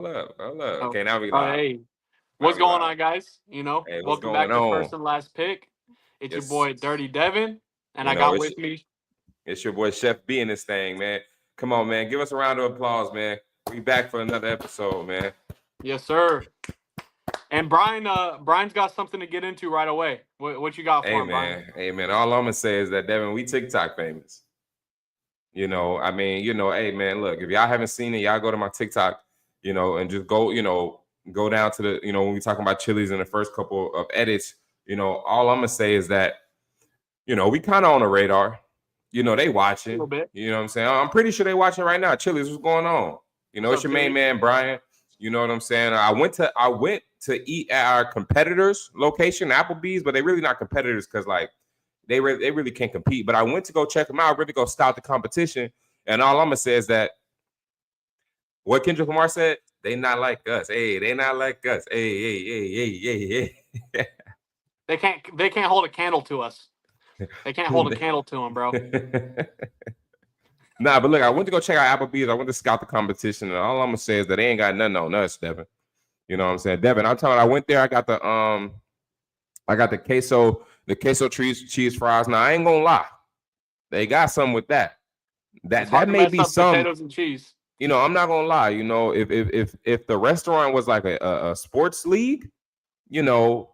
Hold up. Oh, Okay, now we oh, live. hey, Now what's we going live. on, guys? Hey, what's Welcome going back to on? First and Last Pick. It's your Yes, boy Dirty Devin, and you I know got it's with me, it's your boy Chef B in this thing, man. Come on, man. Give us a round of applause, man. We back for another episode, man. yes sir, and Brian. Brian's got something to get into right away. What you got for him, Brian? Hey, man. All I'm gonna say is that Devin, we TikTok famous. Hey, man. Look, if y'all haven't seen it, y'all go to my TikTok, and just go down to the, when we talking about Chili's in the first couple of edits. All I'm gonna say is that we kind of on the radar. They A little watching. bit. You know what I'm saying? I'm pretty sure they watching right now. Chili's, what's going on? What's It's up, your main Chili? man, Brian. You know what I'm saying? I went to eat at our competitors' location, Applebee's, but they really not competitors because like they really can't compete. But I went to go check them out, really go scout the competition. And all I'm gonna say is that what Kendrick Lamar said, they not like us. Hey, they not like us. Hey. They can't hold a candle to us. They can't hold a candle to him, bro. Nah, but look, I went to go check out Applebee's. I went to scout the competition, and all I'm gonna say is that they ain't got nothing on us, Devin. You know what I'm saying, Devin? I'm telling you, I went there. I got the queso cheese fries. Now I ain't gonna lie, they got some with that. It's That hard that to may mess be up some. potatoes and cheese. I'm not gonna lie. If the restaurant was like a sports league, you know,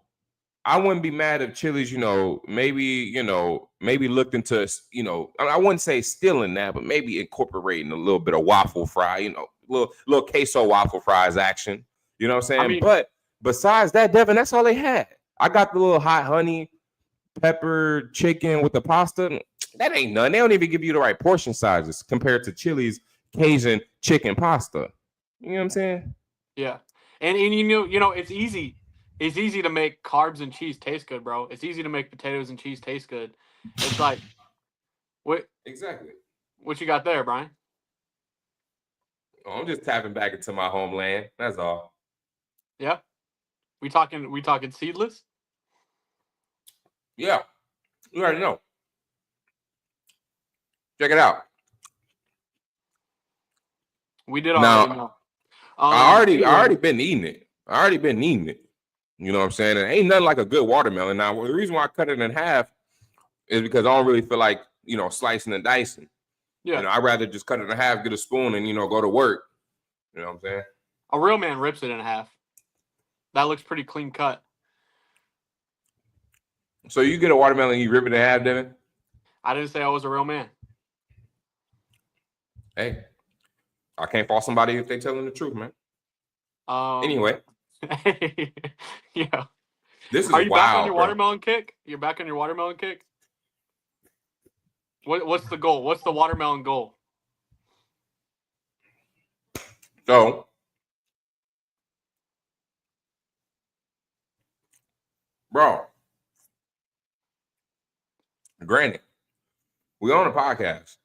I wouldn't be mad if Chili's, maybe looked into, I wouldn't say stealing that, but maybe incorporating a little bit of waffle fry, little queso waffle fries action. You know what I'm I saying? mean, But besides that, Devin, that's all they had. I got the little hot honey pepper chicken with the pasta. That ain't none. They don't even give you the right portion sizes compared to Chili's Cajun chicken pasta. You know what I'm saying? yeah, and it's easy. It's easy to make carbs and cheese taste good, bro. It's easy to make potatoes and cheese taste good. It's like what Exactly. what you got there, Brian? Oh, I'm just tapping back into my homeland. That's all. Yeah, we talking seedless. Yeah, you already know. Check it out. We did already Now, know. I already Anyway, been eating it. I already been eating it. You know what I'm saying? And ain't nothing like a good watermelon. Now, the reason why I cut it in half is because I don't really feel like, slicing and dicing. yeah, I'd rather just cut it in half, get a spoon, and go to work. You know what I'm saying? a real man rips it in half. That looks pretty clean cut. So you get a watermelon, you rip it in half, Devin? I didn't say I was a real man. Hey, I can't fault somebody if they telling the truth, man. Um, Anyway, yeah. this is Are you back on wild, your bro. watermelon kick? You're back on your watermelon kick. What's the goal? What's the watermelon goal? So, bro, granted, we on a podcast.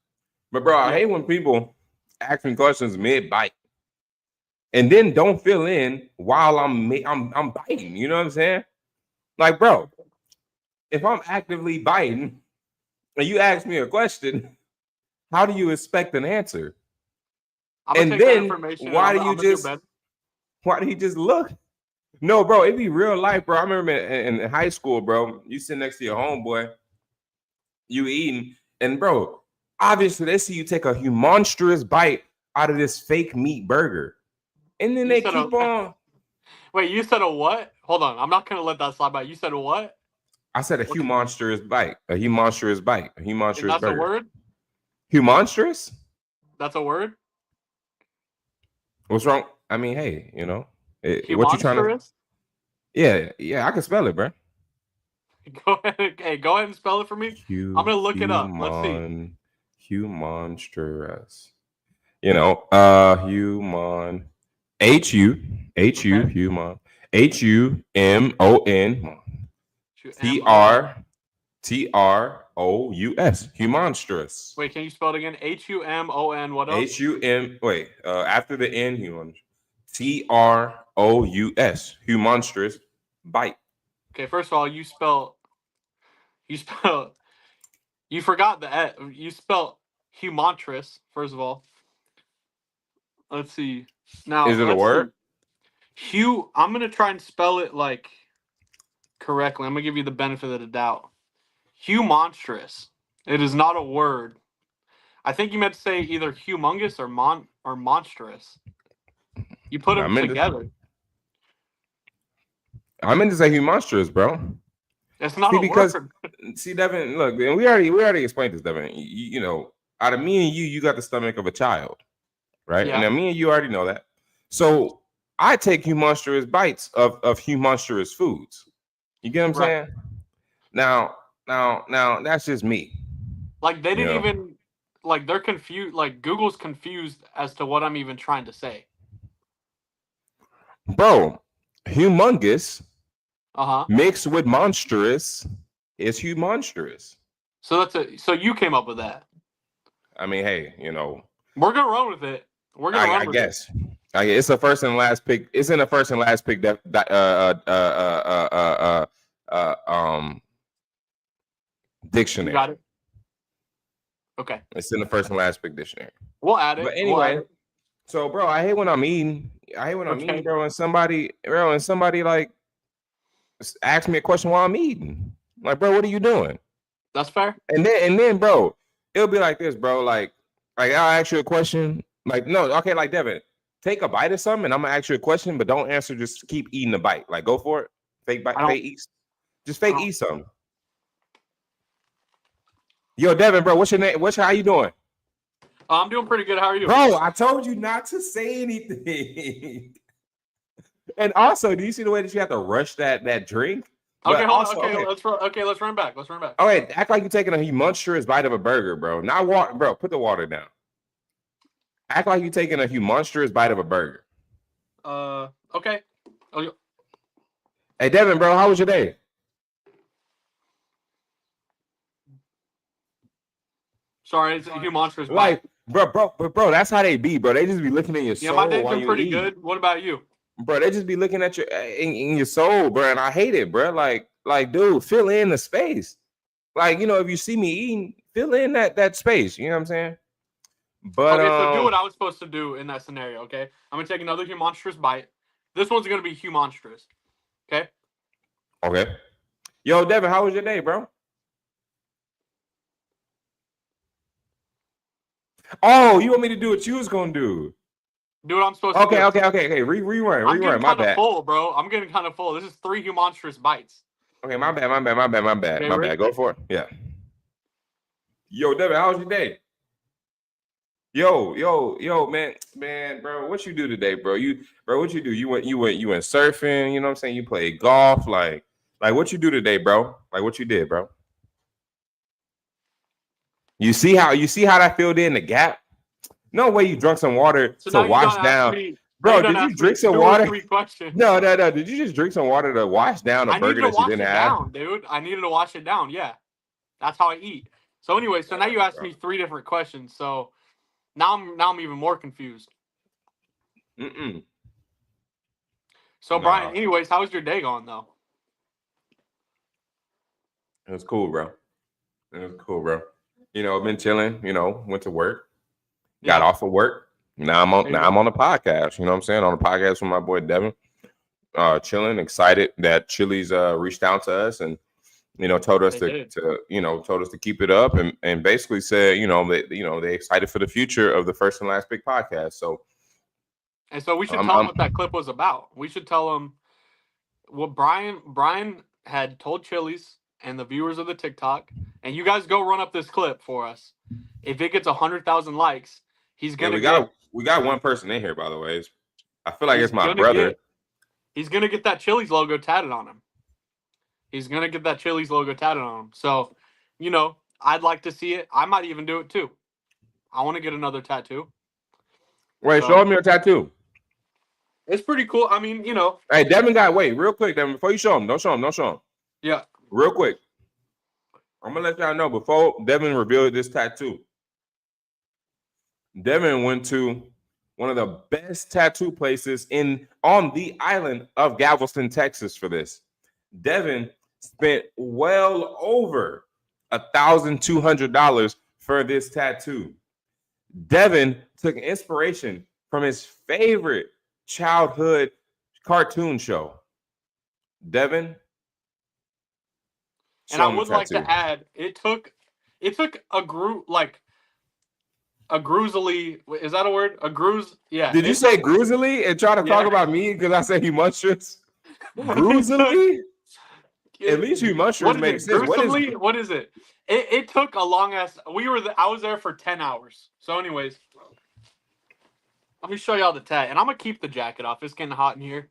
But bro, I Yeah, hate when people ask me questions mid bite and then don't fill in while I'm biting. You know what I'm saying? Like, bro, if I'm actively biting and you ask me a question, how do you expect an answer? I'm gonna And take that then information and I'm gonna do better. why do you just look? No, bro, it be real life, bro. I remember in high school, bro, you sit next to your homeboy, you eating, and bro, obviously they see you take a monstrous bite out of this fake meat burger. And then You they said a keep on. wait. You said a what? Hold on. I'm not gonna let that slide by. You said a what? I said a What's monstrous bite. A monstrous bite. A and monstrous that's a burger. word? Monstrous? That's a word? What's wrong? I mean, hey, what you trying to? Humonstrous? Yeah, I can spell it, bro. Go ahead. Hey, go ahead and spell it for me. I'm gonna look it up. Let's see. Monstrous. Human. Okay. Human. HUMON. T M-O-N. R TROUS. Humonstrous. Wait, can you spell it again? H-U-M-O-N. What else? HUM. Wait. After the N, human. TROUS. Humonstrous. Bite. Okay, first of all, you spell you forgot the you spelled humontrous, first of all. Let's see. Now, Is it a let's word? see. I'm gonna try and spell it like correctly. I'm gonna give you the benefit of the doubt. Humonstrous. It is not a word. I think you meant to say either humongous or monstrous. You put I them meant to, together. I meant to say humonstrous, bro. It's not See, a because word. see, Devin, look, and we already explained this, Devin. You know, out of me and you got the stomach of a child, right? Yeah. And now me and you already know that. So I take humonstrous bites of humonstrous foods. You get what I'm Right. saying? Now, that's just me. Like they You didn't know, even like they're confused. Like Google's confused as to what I'm even trying to say. bro, humongous Uh huh. mixed with monstrous is humonstrous. So you came up with that. I mean, hey, you know, We're gonna run with it. We're gonna run I with it. guess. It's a first and last pick. It's in the first and last pick. You Dictionary. got it. Okay. It's in the first and last pick dictionary. We'll add it. But We'll add anyway, it. so bro, I hate when I'm eating. I hate when I'm eating, Okay. bro, and somebody like asks me a question while I'm eating. Like, bro, what are you doing? That's fair. And then, bro, it'll be like this, bro. Like I'll ask you a question. Like, no, okay, like Devin, take a bite of something, and I'm gonna ask you a question, but don't answer. Just keep eating the bite. Like, go for it. Fake bite, I don't. fake eat. Just fake eat something. Yo, Devin, bro, what's your name? How you doing? I'm doing pretty good. How are you? Bro, I told you not to say anything. And also, do you see the way that you have to rush that drink? Okay, But hold also, on. Okay, okay. let's run back. Let's run back. All right, act like you're taking a monstrous bite of a burger, bro. Not water, bro. Put the water down. Act like you're taking a monstrous bite of a burger. Okay. Hey, Devin, bro, how was your day? Sorry, it's a monstrous bite. Like, bro, that's how they be, bro. They just be looking in your soul Yeah, my day's while been you pretty eat. good. What about you? Bro, they just be looking at your in your soul, bro, and I hate it, bro. Like, dude, fill in the space. Like, you know, if you see me eating, fill in that space. You know what I'm saying? But Okay, so do what I was supposed to do in that scenario. Okay, I'm gonna take another monstrous bite. This one's gonna be monstrous. Okay. Okay. Yo, Devin, how was your day, bro? Oh, you want me to do what you was gonna do? Do what I'm supposed to do. Okay. Rerun. I'm getting My kind of bad. full, bro. I'm getting kind of full. This is 3 monstrous bites. Okay, my bad. Okay, My ready? bad. Go for it. Yeah. Yo, Devin, how was your day? Yo, man, bro, what you do today, bro? What you do? You went surfing. You know what I'm saying? You played golf. Like what you do today, bro? Like what you did, bro? You see how that filled in the gap? No way you drunk some water So to wash down. Bro, did you drink some water? 3 questions. No. Did you just drink some water to wash down a burger that you didn't have? Down, dude. I needed to wash it down. Yeah, that's how I eat. So anyway, so now you asked me 3 different questions. So now I'm even more confused. So Brian, anyways, how was your day going though? It was cool, bro. You know, I've been chilling. You know, went to work, got off of work. Now I'm on the podcast. You know what I'm saying? On the podcast with my boy Devin. Chilling, excited that Chili's reached out to us and told us to keep it up and basically said they excited for the future of the First and Last Pick podcast. So we should tell them what that clip was about. We should tell them what Brian had told Chili's and the viewers of the TikTok, and you guys go run up this clip for us. If it gets 100,000 likes, he's gonna we got one person in here, by the way. I feel like it's my brother. He's gonna get that Chili's logo tatted on him. So, I'd like to see it. I might even do it too. I want to get another tattoo. Wait, show him your tattoo. It's pretty cool. I mean, Hey, Devin, wait, real quick, Devin, before you show him, don't show him. Yeah. Real quick. I'm gonna let y'all know before Devin revealed this tattoo. Devin went to one of the best tattoo places on the island of Galveston, Texas for this. Devin spent well over $1,200 for this tattoo. Devin took inspiration from his favorite childhood cartoon show. Devin. And I would like to add, it took a group like a groozily. Is that a word? A grooze? Yeah. Did you say groozily and try to talk about me because I said humonstrous? Groozily? At least humonstrous makes sense. What is it? It took a long ass. I was there for 10 hours. So, anyways, let me show y'all the tat, and I'm gonna keep the jacket off. It's getting hot in here.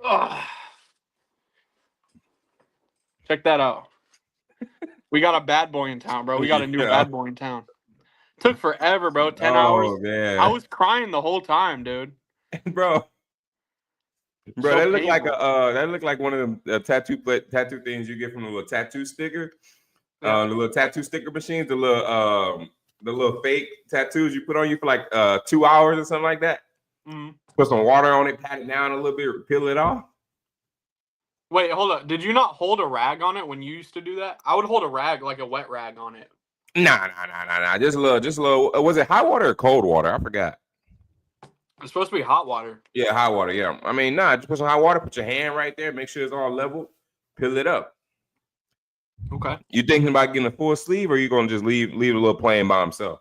Ugh. Check that out. We got a bad boy in town, bro. We got a new bad boy in town. Took forever, bro. 10 hours. Man. I was crying the whole time, dude. Bro, So that looked like painful. that looked like one of the tattoo things you get from the little tattoo sticker. Yeah. The little tattoo sticker machines, the little fake tattoos you put on you for like 2 hours or something like that. Mm-hmm. Put some water on it, pat it down a little bit, peel it off. Wait, hold up. Did you not hold a rag on it when you used to do that? I would hold a rag, like a wet rag on it. Nah. Just a little. Was it hot water or cold water? I forgot. It's supposed to be hot water. Yeah, hot water. Yeah. I mean, just put some hot water. Put your hand right there. Make sure it's all level. Peel it up. Okay. You thinking about getting a full sleeve, or you gonna just leave a little plain by himself?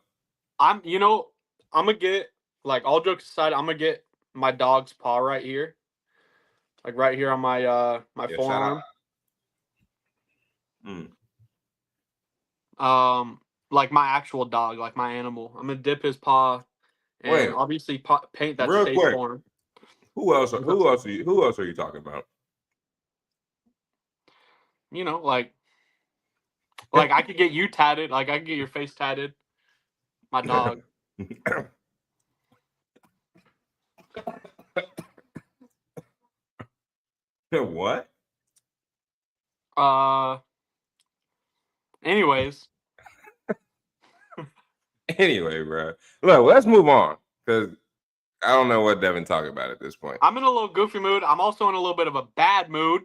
I'm gonna get, like, all jokes aside, I'm gonna get my dog's paw right here, like right here on my forearm. Like my actual dog, like my animal. I'm gonna dip his paw and obviously paint that safe for him. Who else are you talking about? Like I could get you tatted, like I could get your face tatted. My dog. What? Anyways. Anyway, bro. Look, let's move on because I don't know what Devin talking about at this point. I'm in a little goofy mood. I'm also in a little bit of a bad mood.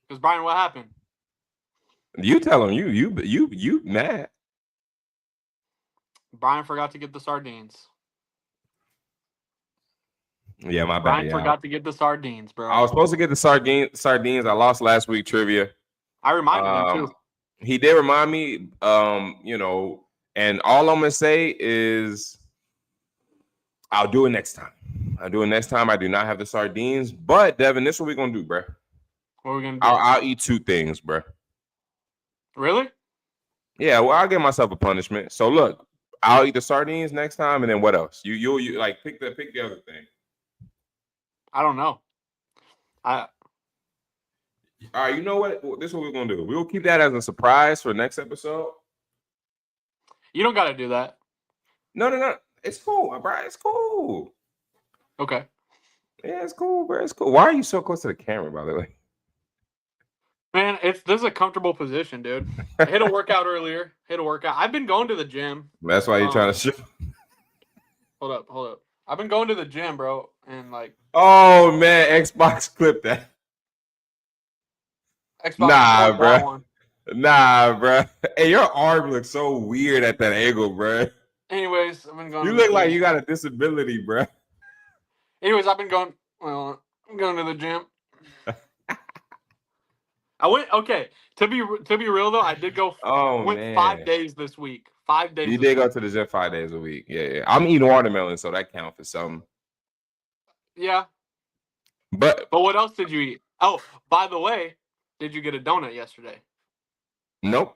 Because Brian, what happened? You tell him you mad. Brian forgot to get the sardines. Yeah, my bad. Brian forgot to get the sardines, bro. I was supposed to get the sardines. I lost last week trivia. I reminded him too. He did remind me, and all I'm gonna say is I'll do it next time. I do not have the sardines, but Devin, this is what we're gonna do, bro. What are we gonna do? I'll eat 2 things, bro. Really? Yeah, well, I'll give myself a punishment. So look, I'll eat the sardines next time, and then what else? You like pick the other thing. I don't know. All right, you know what? This is what we're gonna do. We'll keep that as a surprise for next episode. You don't gotta do that. No. It's cool, bro. It's cool. Okay. Yeah, it's cool, bro. It's cool. Why are you so close to the camera, by the way? Man, this is a comfortable position, dude. I hit a workout earlier. I've been going to the gym. That's why you're trying to show. Hold up. I've been going to the gym, bro, and like. Oh man, Xbox clip that. Xbox Nah, bro. Hey, your arm looks so weird at that angle, bro. Anyways, I've been going. You look like you got a disability, bro. Anyways, I'm going to the gym. I went. Okay, to be real though, I did go. Went 5 days this week. 5 days. You did go to the gym 5 days a week. Yeah. I'm eating watermelon, so that counts for something. Yeah. But what else did you eat? Oh, by the way, did you get a donut yesterday? Nope.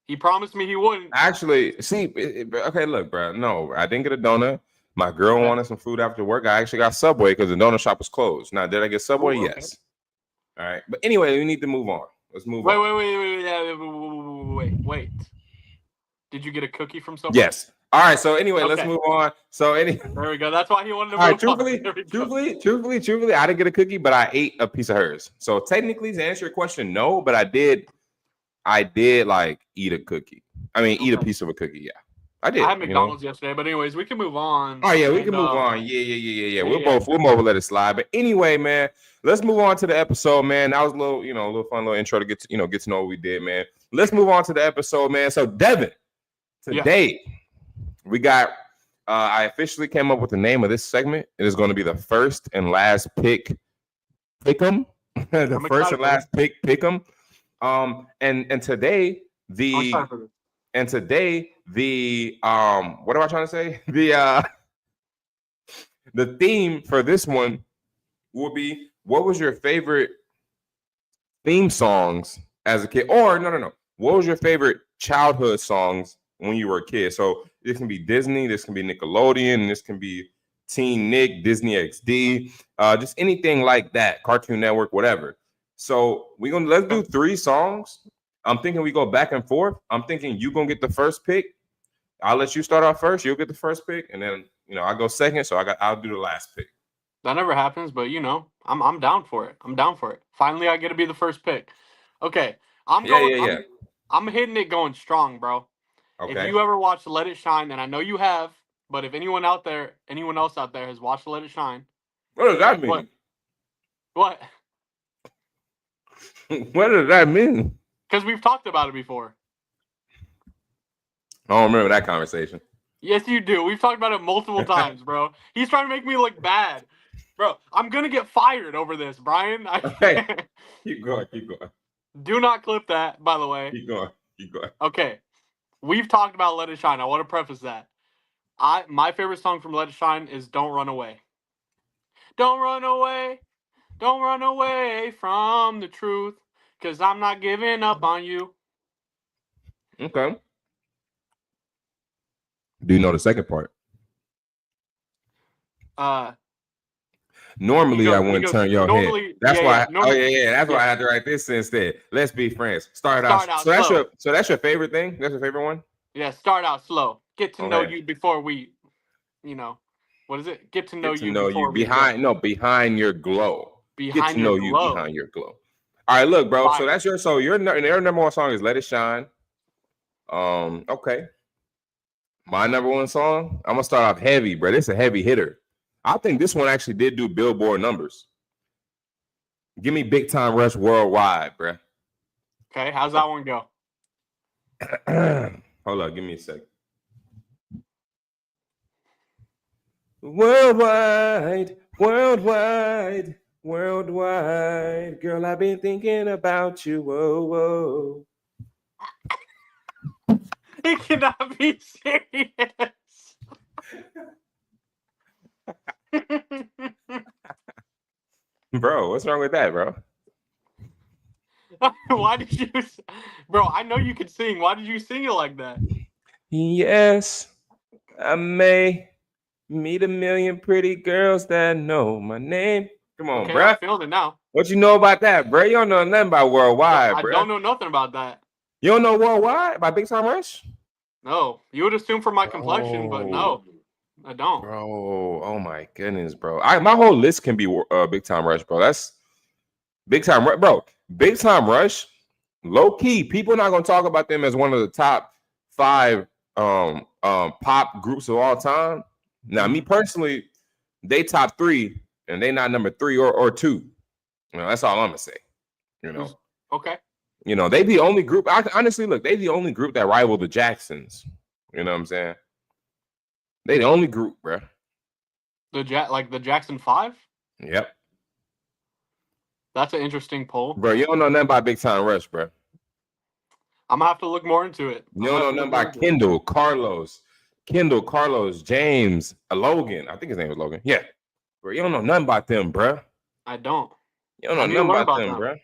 He promised me he wouldn't. Actually, see, okay, look, bro. No, I didn't get a donut. My girl wanted some food after work. I actually got Subway because the donut shop was closed. Now, did I get Subway? Ooh, okay. Yes. All right. But anyway, we need to move on. Let's move on. Wait. Did you get a cookie from Subway? Yes. All right. So anyway, let's move on. There we go. That's why he wanted to move on. Truthfully, I didn't get a cookie, but I ate a piece of hers. So technically, to answer your question, no, but I did like eat a cookie. I mean, eat a piece of a cookie. Yeah, I did. I had McDonald's yesterday, but anyways, we can move on. Oh yeah, we can move on. Yeah. We'll both let it slide. But anyway, man, let's move on to the episode, man. That was a little, a little fun little intro to get to know what we did, man. Let's move on to the episode, man. So Devin, today we got I officially came up with the name of this segment. It is going to be the first and last pick. Pick'em. The I'm first excited and last pick. Pick'em. And today I'm the excited for this. and today the what am I trying to say? The theme for this one will be, what was your favorite theme songs as a kid? Or no. What was your favorite childhood songs when you were a kid? So this can be Disney, this can be Nickelodeon, this can be Teen Nick, Disney XD, just anything like that, Cartoon Network, whatever. So let's do 3 songs. I'm thinking we go back and forth. I'm thinking you gonna get the first pick. I'll let you start off first. You'll get the first pick, and then I go second. So I'll do the last pick. That never happens, but I'm down for it. I'm down for it. Finally, I get to be the first pick. Okay, Yeah. I'm hitting it going strong, bro. If Okay. you ever watched Let It Shine, and I know you have, but if anyone else out there has watched Let It Shine, What does that mean? What? What does that mean? Because we've talked about it before. I don't remember that conversation. Yes, you do. We've talked about it multiple times, bro. He's trying to make me look bad. Bro, I'm going to get fired over this, Brian. Okay. Keep going. Do not clip that, by the way. Keep going. Okay. We've talked about Let It Shine. I want to preface that. My favorite song from Let It Shine is Don't Run Away. Don't run away. Don't run away from the truth, because I'm not giving up on you. Okay. Do you know the second part? Normally, I wouldn't turn your head. That's why. That's why I had to write this instead. Let's be friends. Start out. So that's your favorite thing. That's your favorite one. Yeah. Start out slow. Get to know you before we, what is it? Get to know you before behind your glow. Get to know you behind your glow. All right, look, bro. So that's your number one song is Let It Shine. Okay. My number one song, I'm gonna start off heavy, bro. This is a heavy hitter. I think this one actually did do Billboard numbers. Give me Big Time Rush Worldwide, bro. Okay, how's that one go? Hold on, give me a sec. Worldwide, girl, I've been thinking about you. Whoa. It cannot be serious. Bro, what's wrong with that, bro? Why did you... Bro, I know you can sing. Why did you sing it like that? Yes, I may meet a million pretty girls that know my name. Come on, bro. I feel it now. What you know about that, bro? You don't know nothing about Worldwide, bro. I don't know nothing about that. You don't know Worldwide by Big Time Rush? No. You would assume from my complexion, but no. I don't. Bro, oh my goodness, bro. My whole list can be Big Time Rush, bro. That's Big Time Rush, bro. Big Time Rush, low key. People not gonna talk about them as one of the top 5 pop groups of all time. Now, me personally, they top 3, and they not number 3 or 2. That's all I'm gonna say. Okay. They the only group. Honestly, look, they the only group that rival the Jacksons. You know what I'm saying? They the only group, bro. The Jackson 5? Yep. That's an interesting poll. Bro, you don't know nothing about Big Time Rush, bro. I'm gonna have to look more into it. You don't know nothing about Kendall, Carlos, James, Logan. I think his name was Logan. Yeah. Bro, you don't know nothing about them, bro. I don't. You don't know nothing about them, bro.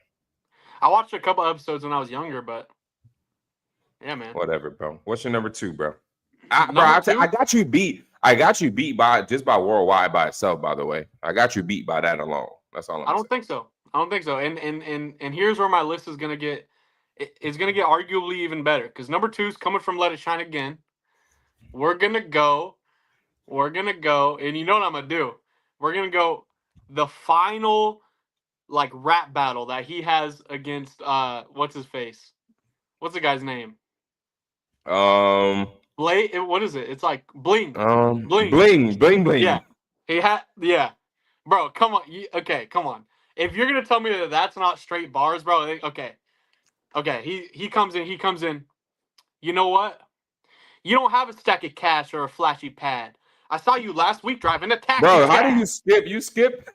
I watched a couple episodes when I was younger, but yeah, man. Whatever, bro. What's your number 2, bro? I got you beat. I got you beat by Worldwide by itself, by the way. I got you beat by that alone. That's all I'm saying. I don't think so. And here's where my list is gonna get. It's gonna get arguably even better because number 2 is coming from Let It Shine again. We're gonna go, and you know what I'm gonna do? We're gonna go the final rap battle that he has against what's his face? What's the guy's name? What is it? It's like Bling. Bling. Yeah. Bro, come on. Okay, come on. If you're gonna tell me that that's not straight bars, bro, okay. He comes in. You know what? You don't have a stack of cash or a flashy pad, I saw you last week driving a taxi. Bro, how cab. do you skip? You skip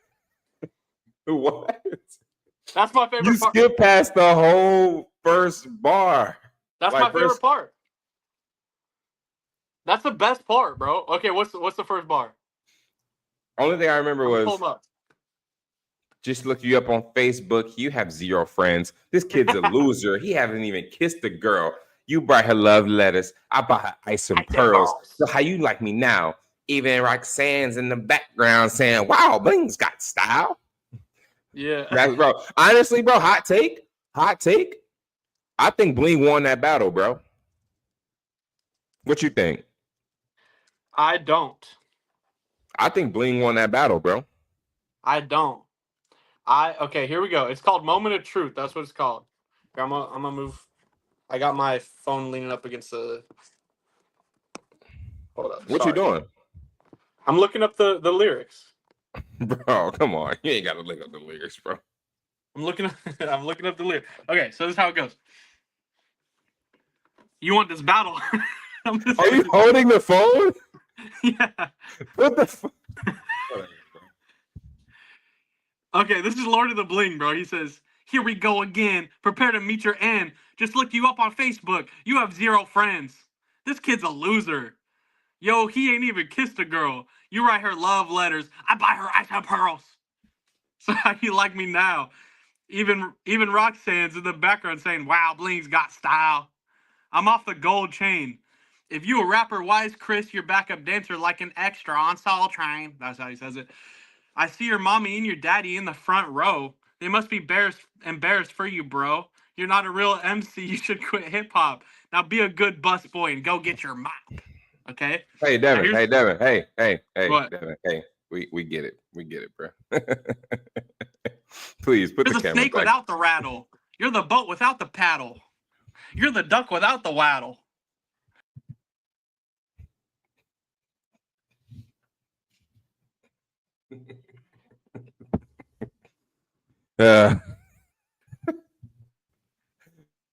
what? That's my favorite You part. skip past the whole first bar. That's like my favorite first- part. That's the best part, bro. Okay, what's the first bar? Only thing I remember was Pull 'em up. just look you up on Facebook. You have 0 friends. This kid's a loser. He haven't even kissed a girl. You brought her love letters. I bought her ice and pearls. So how you like me now? Even Roxanne's in the background saying, "Wow, Bling's got style." Yeah. That's bro. Honestly, bro, hot take. I think Bling won that battle, bro. What you think? I don't. I think Bling won that battle, bro. I don't. Okay, here we go. It's called Moment of Truth. That's what it's called. I'm gonna move. I got my phone leaning up against the. Hold up. What sorry. you doing? I'm looking up the lyrics. Bro, come on. You ain't gotta look up the lyrics, bro. I'm looking up the lyrics. Okay, so this is how it goes. You want this battle? Are you holding the phone? Yeah. What the fuck? Okay, this is Lord of the Bling, bro. He says, "Here we go again. Prepare to meet your end. Just look you up on Facebook. You have 0 friends. This kid's a loser. Yo, he ain't even kissed a girl. You write her love letters. I buy her ice and pearls. So how you like me now? Even Roxanne's in the background saying, "Wow, Bling's got style. I'm off the gold chain. If you a rapper, why is Chris your backup dancer like an extra on Soul Train?" That's how he says it. "I see your mommy and your daddy in the front row. They must be embarrassed for you, bro. You're not a real MC. You should quit hip hop. Now be a good bus boy and go get your mop." Okay? Hey, Devin. Hey, Devin. Hey, What? Devin. Hey, we get it. We get it, bro. Please put You're the the camera snake back. without the rattle. You're the boat without the paddle. You're the duck without the waddle.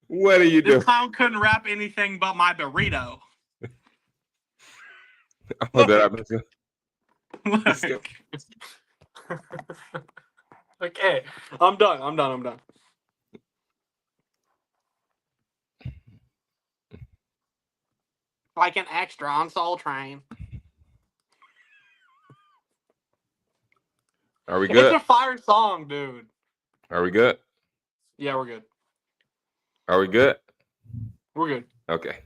What are you This doing? clown couldn't rap anything but my burrito. Oh, that I missed you. Look. Okay, I'm done. Like an extra on Soul Train. Are we good? It's a fire song, dude. Are we good? Yeah, we're good. Are we good? We're good. Okay.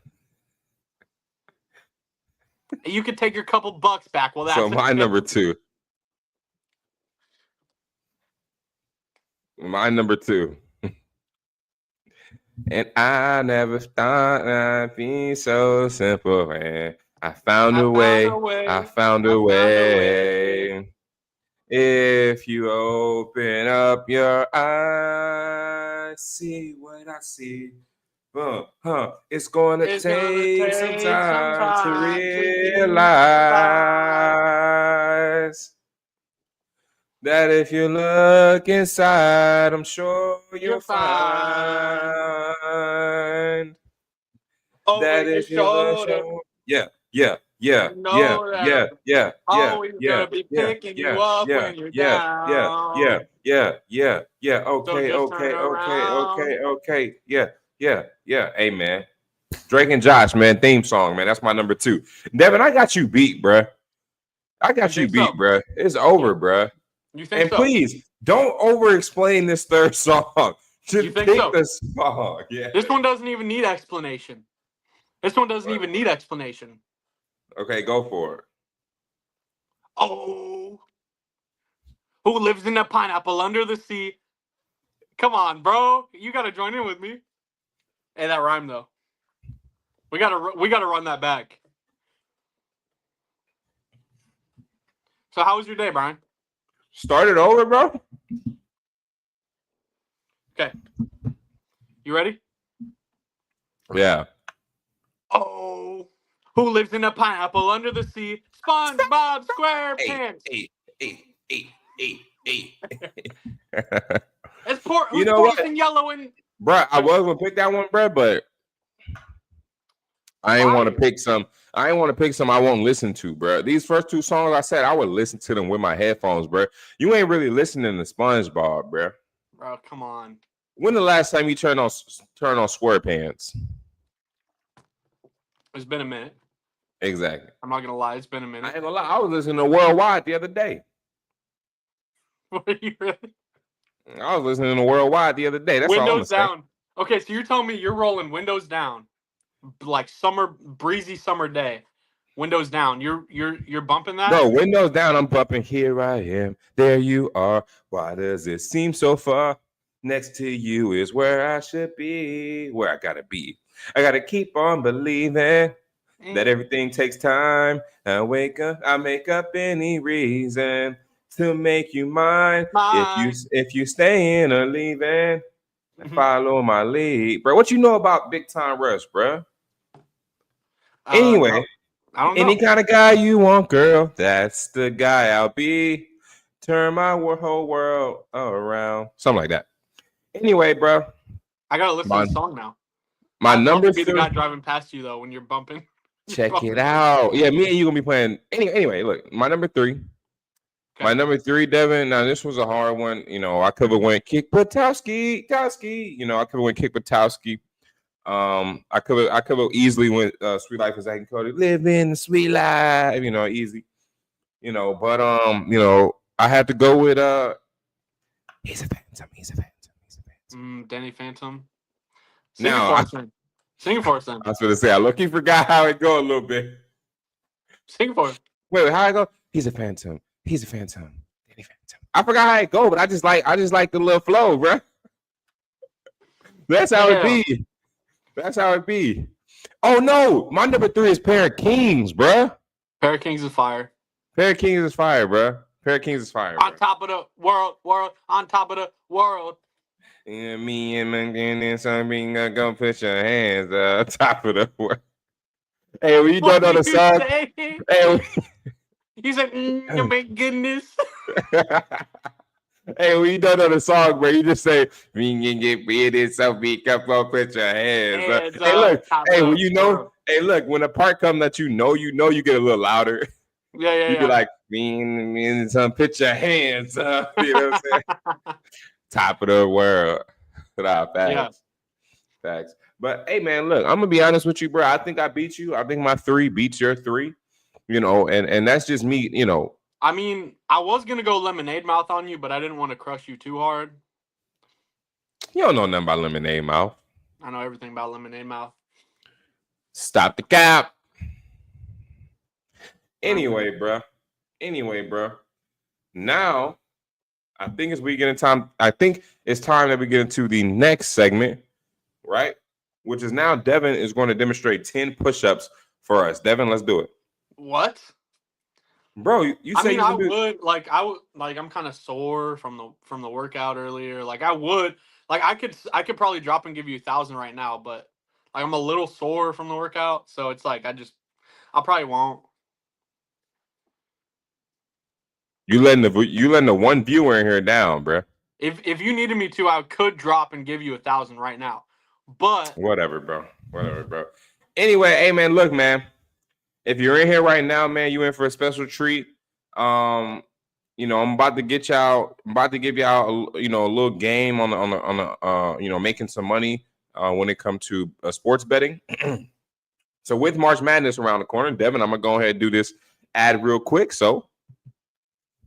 You could take your couple bucks back. Well, that's So my number 2. My number 2. And I never thought I'd be so simple. And I found a way. I found a way. If you open up your eyes, see what I see. It's gonna take some time to realize that if you look inside, I'm sure you'll find that if you look, yeah. Always gonna be picking you up when you're down. Okay. Yeah. Hey, man. Drake and Josh, man, theme song, man. That's my number 2. Devin, I got you beat, bruh. I got you beat, bruh. It's over, bruh. You think and so? Please don't over-explain this third song. Just pick the song. Yeah. This one doesn't even need explanation. Okay, go for it. Oh, who lives in a pineapple under the sea? Come on, bro. You gotta join in with me. Hey, that rhymed though. We gotta run that back. So how was your day, Brian? Start it over, bro. Okay. You ready? Yeah. Oh, who lives in a pineapple under the sea? SpongeBob SquarePants. Hey. It's pink and yellow and. Bro, I was gonna pick that one, bro, but I ain't want to pick some. I ain't want to pick some I won't listen to, bro. These first two songs I said I would listen to them with my headphones, bro. You ain't really listening to SpongeBob, bro. Bro, come on. When the last time you turned on SquarePants? It's been a minute. Exactly. I'm not gonna lie, it's been a I minute. ain't gonna lie. I was listening to Worldwide the other day. What are you really? I was listening to Worldwide the other day. That's all I'm Windows gonna say. down. Okay, so you're telling me you're rolling windows down, like breezy summer day, windows down. You're bumping that? Bro, windows down, I'm bumping. Here I am. There you are. Why does it seem so far? Next to you is where I should be. Where I gotta be. I gotta keep on believing that everything takes time. I make up any reason to make you mine. If you stay in or leaving, follow my lead, bro. What you know about Big Time Rush, bro? Anyway, I don't know. Any kind of guy you want, girl, that's the guy I'll be. Turn my whole world around, something like that. Anyway, bro, I gotta listen to the song now. My number be the guy driving past you though when you're bumping. Check it out. Yeah, me and you gonna be playing. Anyway, look, my number 3. Okay. My number 3, Devin. Now this was a hard one. You know, I could have went Kick Buttowski. You know, I could have went Kick Buttowski. I could have easily went Sweet Life of Zack and Cody. Living the sweet life. You know, easy. You know, but you know, I had to go with He's a Phantom. Danny Phantom. Sing it for us then. I was gonna say I lucky forgot how it go a little bit. Sing it for us. Wait, how I go? He's a Phantom. Danny Phantom. I forgot how it go, but I just like the little flow, bro. That's how it be. That's how it be. Oh no, my number 3 is Pair of Kings, bro. Pair of Kings is fire. Pair of Kings is fire, bro. Pair of Kings is fire. On top of the world, on top of the world. Yeah, me and my and something go put your hands on top of the world. Hey, when you don't know the song, hey, he's like, oh my goodness. Hey, when you don't know the song, bro, you just say, "We can get bearded, so we come on, put your hands." Hey, look, hey, when you know, hey, look, when the part comes that you know, you get a little louder. Yeah. You be like, "Me and some, put your hands up." You know what I'm saying? Top of the world. Facts. But hey, man, look, I'm gonna be honest with you, bro. I think I beat you. I think my 3 beats your 3. You know, and that's just me. You know. I mean, I was gonna go Lemonade Mouth on you, but I didn't want to crush you too hard. You don't know nothing about Lemonade Mouth. I know everything about Lemonade Mouth. Stop the cap. Anyway, bro. Now, I think it's time that we get into the next segment, right? Which is now Devin is going to demonstrate 10 push-ups for us. Devin, let's do it. What? Bro, you say I would I'm kind of sore from the workout earlier. I could probably drop and give you 1,000 right now, but like I'm a little sore from the workout, so it's like I probably won't. You letting the one viewer in here down, bro. If you needed me to, I could drop and give you 1,000 right now. But whatever, bro. Anyway, hey man, look, man. If you're in here right now, man, you in for a special treat. You know, I'm about to give y'all a little game on the making some money when it comes to sports betting. So with March Madness around the corner, Devin, I'm gonna go ahead and do this ad real quick. So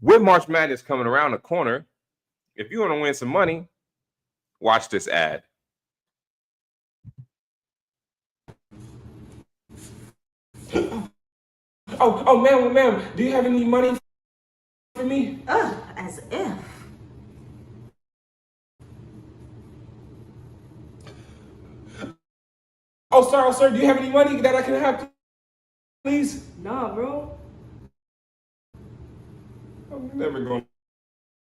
with March Madness coming around the corner, if you want to win some money, watch this ad. Oh, ma'am, do you have any money for me? As if. Oh, sir, do you have any money that I can have, please? Nah, bro. I'm never going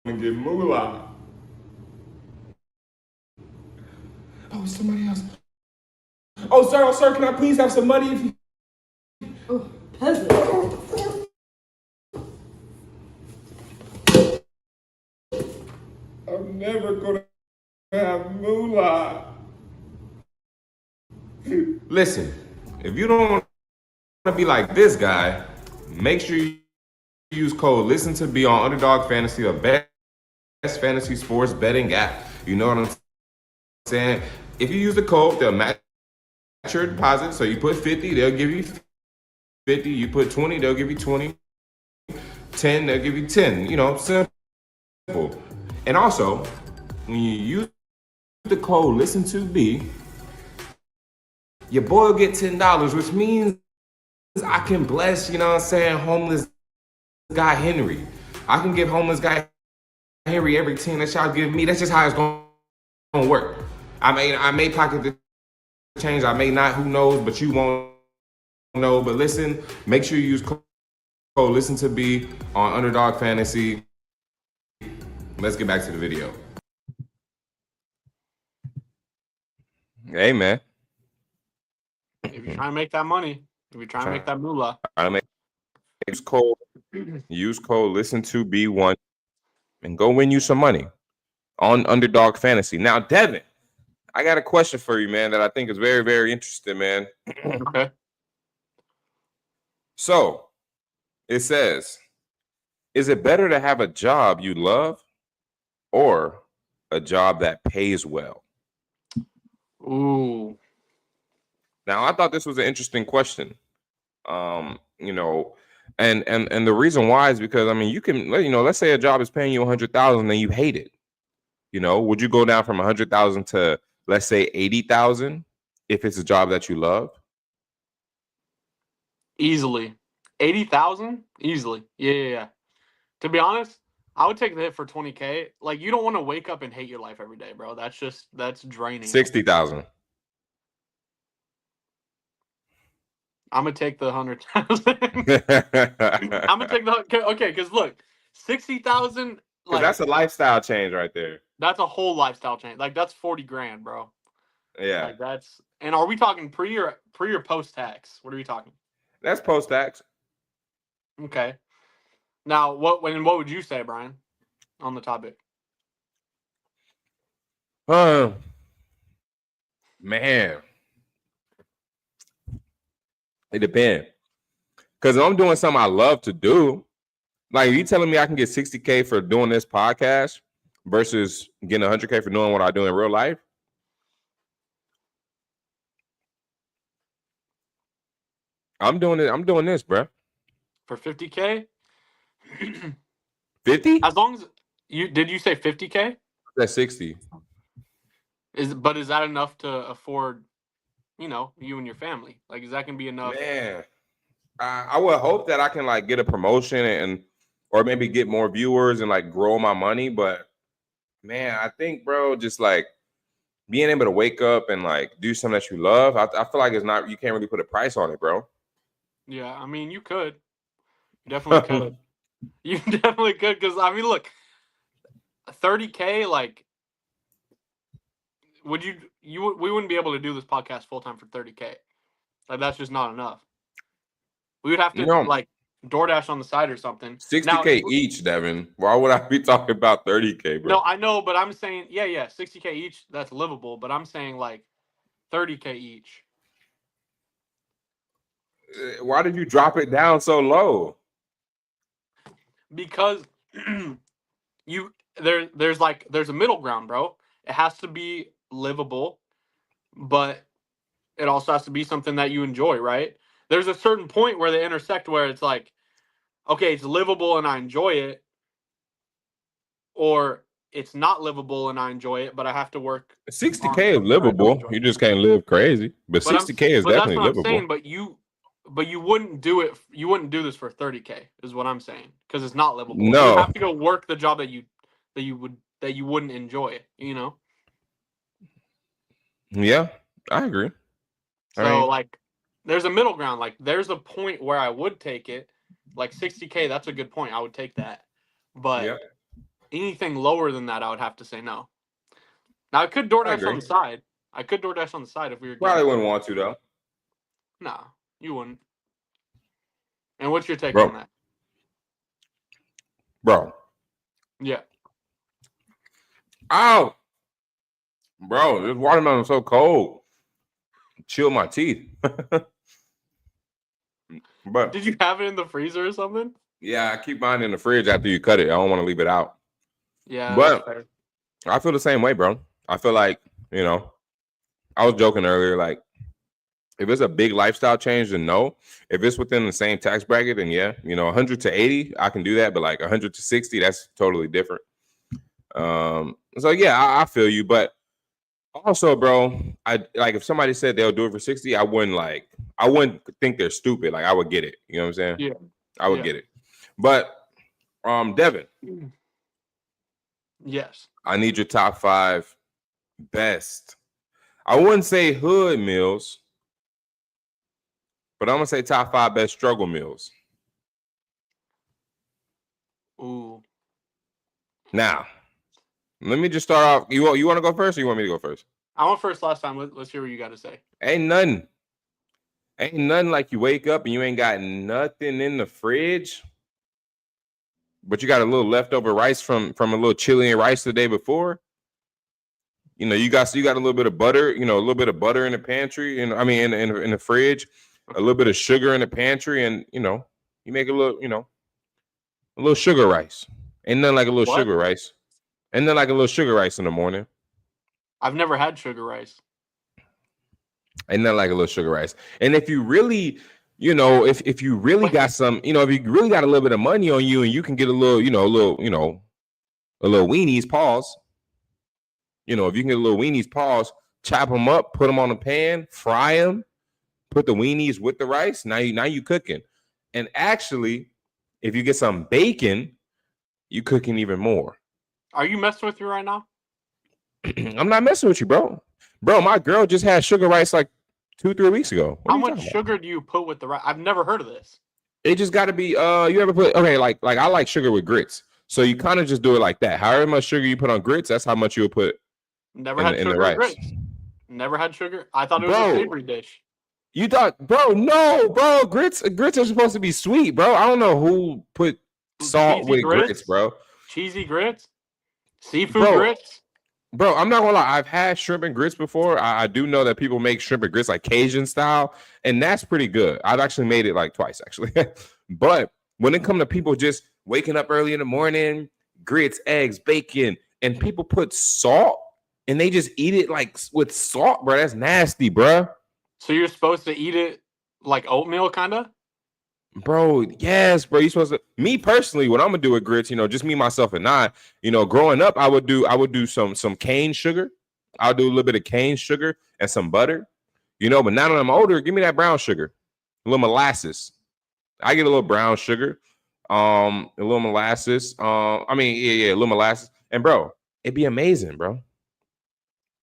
to get moolah. Oh, it's somebody else. Oh, sir, can I please have some money if you... Oh, peasant. I'm never gonna have moolah. Listen, if you don't want to be like this guy, make sure you use code Listen to Be on Underdog Fantasy, the best fantasy sports betting app. You know what I'm saying? If you use the code, they'll match your deposit. So you put 50, they'll give you 50. You put 20, they'll give you 20. 10, they'll give you 10. You know, simple. And also, when you use the code Listen to Be, your boy will get $10, which means I can bless, you know what I'm saying, homeless guy Henry. I can give homeless guy Henry every 10 that y'all give me. That's just how it's going to work. I may pocket the change, I may not, who knows, but you won't know. But listen, make sure you use code Listen to Be on Underdog Fantasy. Let's get back to the video. Hey, man. If you're trying to make that money, if you're trying to make that moolah, use code Listen to Be1 and go win you some money on Underdog Fantasy. Now, Devin, I got a question for you, man, that I think is very, very interesting, man. Okay. So it says, is it better to have a job you love or a job that pays well? Ooh. Now, I thought this was an interesting question. You know, and the reason why is because, I mean, you can, you know, let's say a job is paying you 100,000 and you hate it. You know, would you go down from 100,000 to, let's say, 80,000 if it's a job that you love? Easily. 80,000? Easily. Yeah. To be honest, I would take the hit for 20K. Like, you don't want to wake up and hate your life every day, bro. That's draining. 60,000. I'm gonna take the 100,000. I'm gonna take okay, because look, 60,000. Like, that's a lifestyle change right there. That's a whole lifestyle change. Like, that's 40 grand, bro. Yeah. Like, that's, and are we talking pre or post tax? What are we talking? That's post tax. Okay. Now, what would you say, Brian, on the topic? Man. It depends. Because if I'm doing something I love to do, like, you telling me I can get 60K for doing this podcast versus getting 100K for doing what I do in real life? I'm doing it. I'm doing this, bro. For 50K? 50? As long as you say 50K? That's 60. Is that enough to afford, you know, you and your family? Like, is that gonna be enough? Man, I would hope that I can, like, get a promotion or maybe get more viewers and, like, grow my money. But man, I think, bro, just like being able to wake up and, like, do something that you love, I feel like you can't really put a price on it, bro. Yeah, I mean, you could. You definitely could. You definitely could, because, I mean, look, 30K, like, we wouldn't be able to do this podcast full time for 30K. Like, that's just not enough. We would have to like DoorDash on the side or something. 60K each, Devin. Why would I be talking about 30K, bro? No, I know, but I'm saying, yeah, 60K each, that's livable. But I'm saying, like, 30K each. Why did you drop it down so low? Because there's a middle ground, bro. It has to be livable, but it also has to be something that you enjoy, right? There's a certain point where they intersect where it's like, okay, it's livable and I enjoy it, or it's not livable and I enjoy it, but I have to work. 60K is livable. You just can't live crazy. But 60K is definitely livable. I'm saying, but you wouldn't do it. You wouldn't do this for 30K, is what I'm saying, because it's not livable. No, you have to go work the job that you wouldn't enjoy. You know. Yeah, I agree. So, like, there's a middle ground. Like, there's a point where I would take it. Like, 60K, that's a good point. I would take that. But anything lower than that, I would have to say no. Now, I could DoorDash on the side. If we were probably wouldn't want to, though. No, you wouldn't. And what's your take on that? Bro. Yeah. Ow. Bro, this watermelon is so cold. Chill my teeth. But Did you have it in the freezer or something? yeah, I keep mine in the fridge after you cut it. I don't want to leave it out. Yeah, But- that's fair. I feel the same way, bro. I feel like, I was joking earlier, like, if it's a big lifestyle change, then no. If it's within the same tax bracket, then yeah, 100 to 80, I can do that. But like 100 to 60, that's totally different. So yeah, I feel you. But also, bro, I like if somebody said they'll do it for 60, I wouldn't think they're stupid. Like I would get it. You know what I'm saying? Yeah. I would Yeah. get it. But Devin, Yes. I need your top 5 best. I wouldn't say hood meals, but I'm gonna say top 5 best struggle meals. Ooh. Now, let me just start off. You want to go first, or you want me to go first? I went first last time. Let's hear what you got to say. Ain't nothing like you wake up and you ain't got nothing in the fridge, but you got a little leftover rice from a little Chilean rice the day before. You got a little bit of butter, a little bit of butter in the pantry, and I mean in the fridge, a little bit of sugar in the pantry, and you make a little sugar rice. Ain't nothing like a little What? sugar rice. Ain't nothing like a little sugar rice in the morning. I've never had sugar rice. Ain't nothing like a little sugar rice. And if you really, if you really got some, if you really got a little bit of money on you and you can get a little, a little weenies, pause. If you can get a little weenies, pause, chop them up, put them on a pan, fry them, put the weenies with the rice. Now you cooking. And actually, if you get some bacon, you cooking even more. Are you messing with me right now? I'm not messing with you, bro. Bro, my girl just had sugar rice like 2-3 weeks ago. What How are you much talking about? sugar do you put with the rice? I've never heard of this. It just got to be. You ever put like I like sugar with grits, so you kind of just do it like that. However much sugar you put on grits, that's how much you'll put Never in, had in the sugar rice. with grits. Never had sugar. I thought it was Bro. a savory dish. You thought, bro? No, bro. Grits are supposed to be sweet, bro. I don't know who put salt Cheesy with grits? grits, bro. Cheesy grits? Seafood Bro. grits? Bro, I'm not gonna lie. I've had shrimp and grits before. I do know that people make shrimp and grits like Cajun style, and that's pretty good. I've actually made it like twice, actually. But when it comes to people just waking up early in the morning, grits, eggs, bacon, and people put salt and they just eat it like with salt, bro. That's nasty, bro. So you're supposed to eat it like oatmeal, kind of? Bro, yes, bro. You supposed to. Me personally, what I'm gonna do with grits, just me, myself, and I. Growing up, I would do some cane sugar. I'll do a little bit of cane sugar and some butter. But now that I'm older, give me that brown sugar, a little molasses. I get a little brown sugar, a little molasses. A little molasses. And bro, it'd be amazing, bro.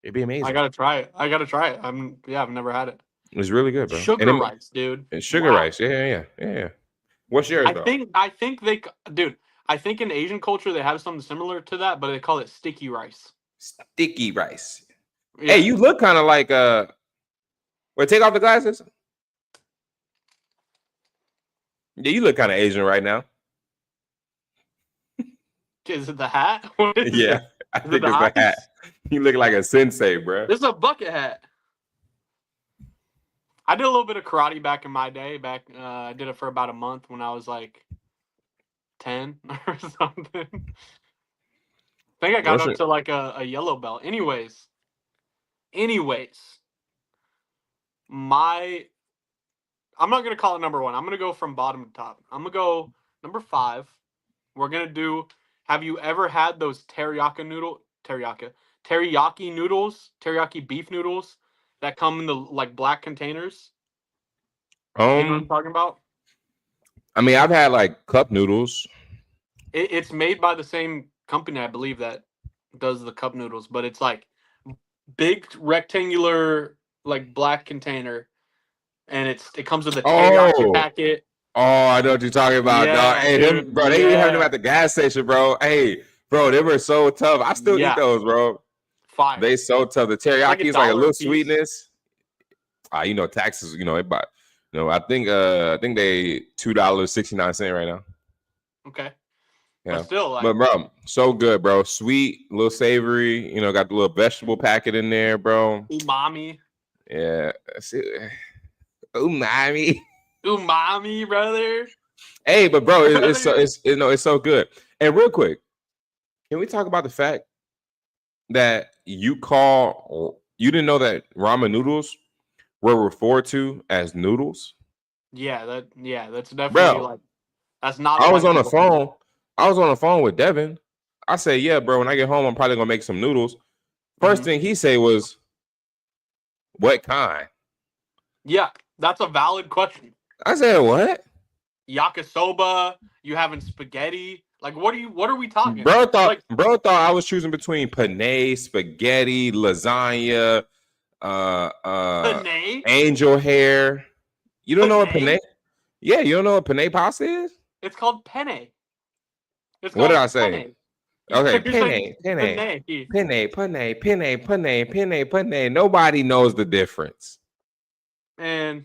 It'd be amazing. I gotta try it. I've never had it. It's really good, bro. Sugar rice, dude. And sugar Wow. rice. Yeah. What's yours, bro? I think I think in Asian culture they have something similar to that, but they call it sticky rice. Sticky rice. Yeah. Hey, you look kind of like wait, take off the glasses. Yeah, you look kind of Asian right now. Is it the hat? What is Yeah, it? I Is it think the it's the eyes? hat. You look like a sensei, bro. This is a bucket hat. I did a little bit of karate back in my day. I did it for about a month when I was like 10 or something. I think I got What's up it- to like a yellow belt. Anyways, I'm not gonna call it number one. I'm gonna go from bottom to top. I'm gonna go number 5. We're gonna do. Have you ever had those teriyaki noodles, teriyaki beef noodles that come in the like black containers? You know what I'm talking about? I mean, I've had like cup noodles. It's made by the same company, I believe, that does the cup noodles, but it's like big rectangular like black container, and it comes with a teriyaki Oh. packet. Oh, I know what you're talking about, Yeah, dog. Hey, them, dude, bro, they be having them yeah. at the gas station, bro. Hey, bro, they were so tough. I still Yeah. eat those, bro. Fire. They so tough. The teriyaki like is like a $1 little a piece. sweetness. Taxes, it bought. I think they $2.69 right now. Okay. Yeah. But still, like, But bro, so good, bro. Sweet, a little savory. Got the little vegetable packet in there, bro. umami. Yeah. That's it. Umami. Umami, brother. Hey, but bro, it's so good. And real quick, can we talk about the fact that you didn't know that ramen noodles were referred to as noodles? That's definitely Bro, like that's not I a was bunch on of the bullshit. phone. I was on the phone with Devin. I said, "Yeah, bro. When I get home, I'm probably gonna make some noodles." First Mhm. thing he said was, "What kind?" Yeah, that's a valid question. I said, "What?" Yakisoba, you having spaghetti? Like, what are we talking? Like, Bro thought I was choosing between penne, spaghetti, lasagna, penne? angel hair. You don't know what Penne? penne? Yeah, you don't know what penne pasta is? It's called penne. It's What did called I say? penne. Okay, You're saying penne, penne, penne. penne, penne, penne, penne, penne, penne. Nobody knows the difference. And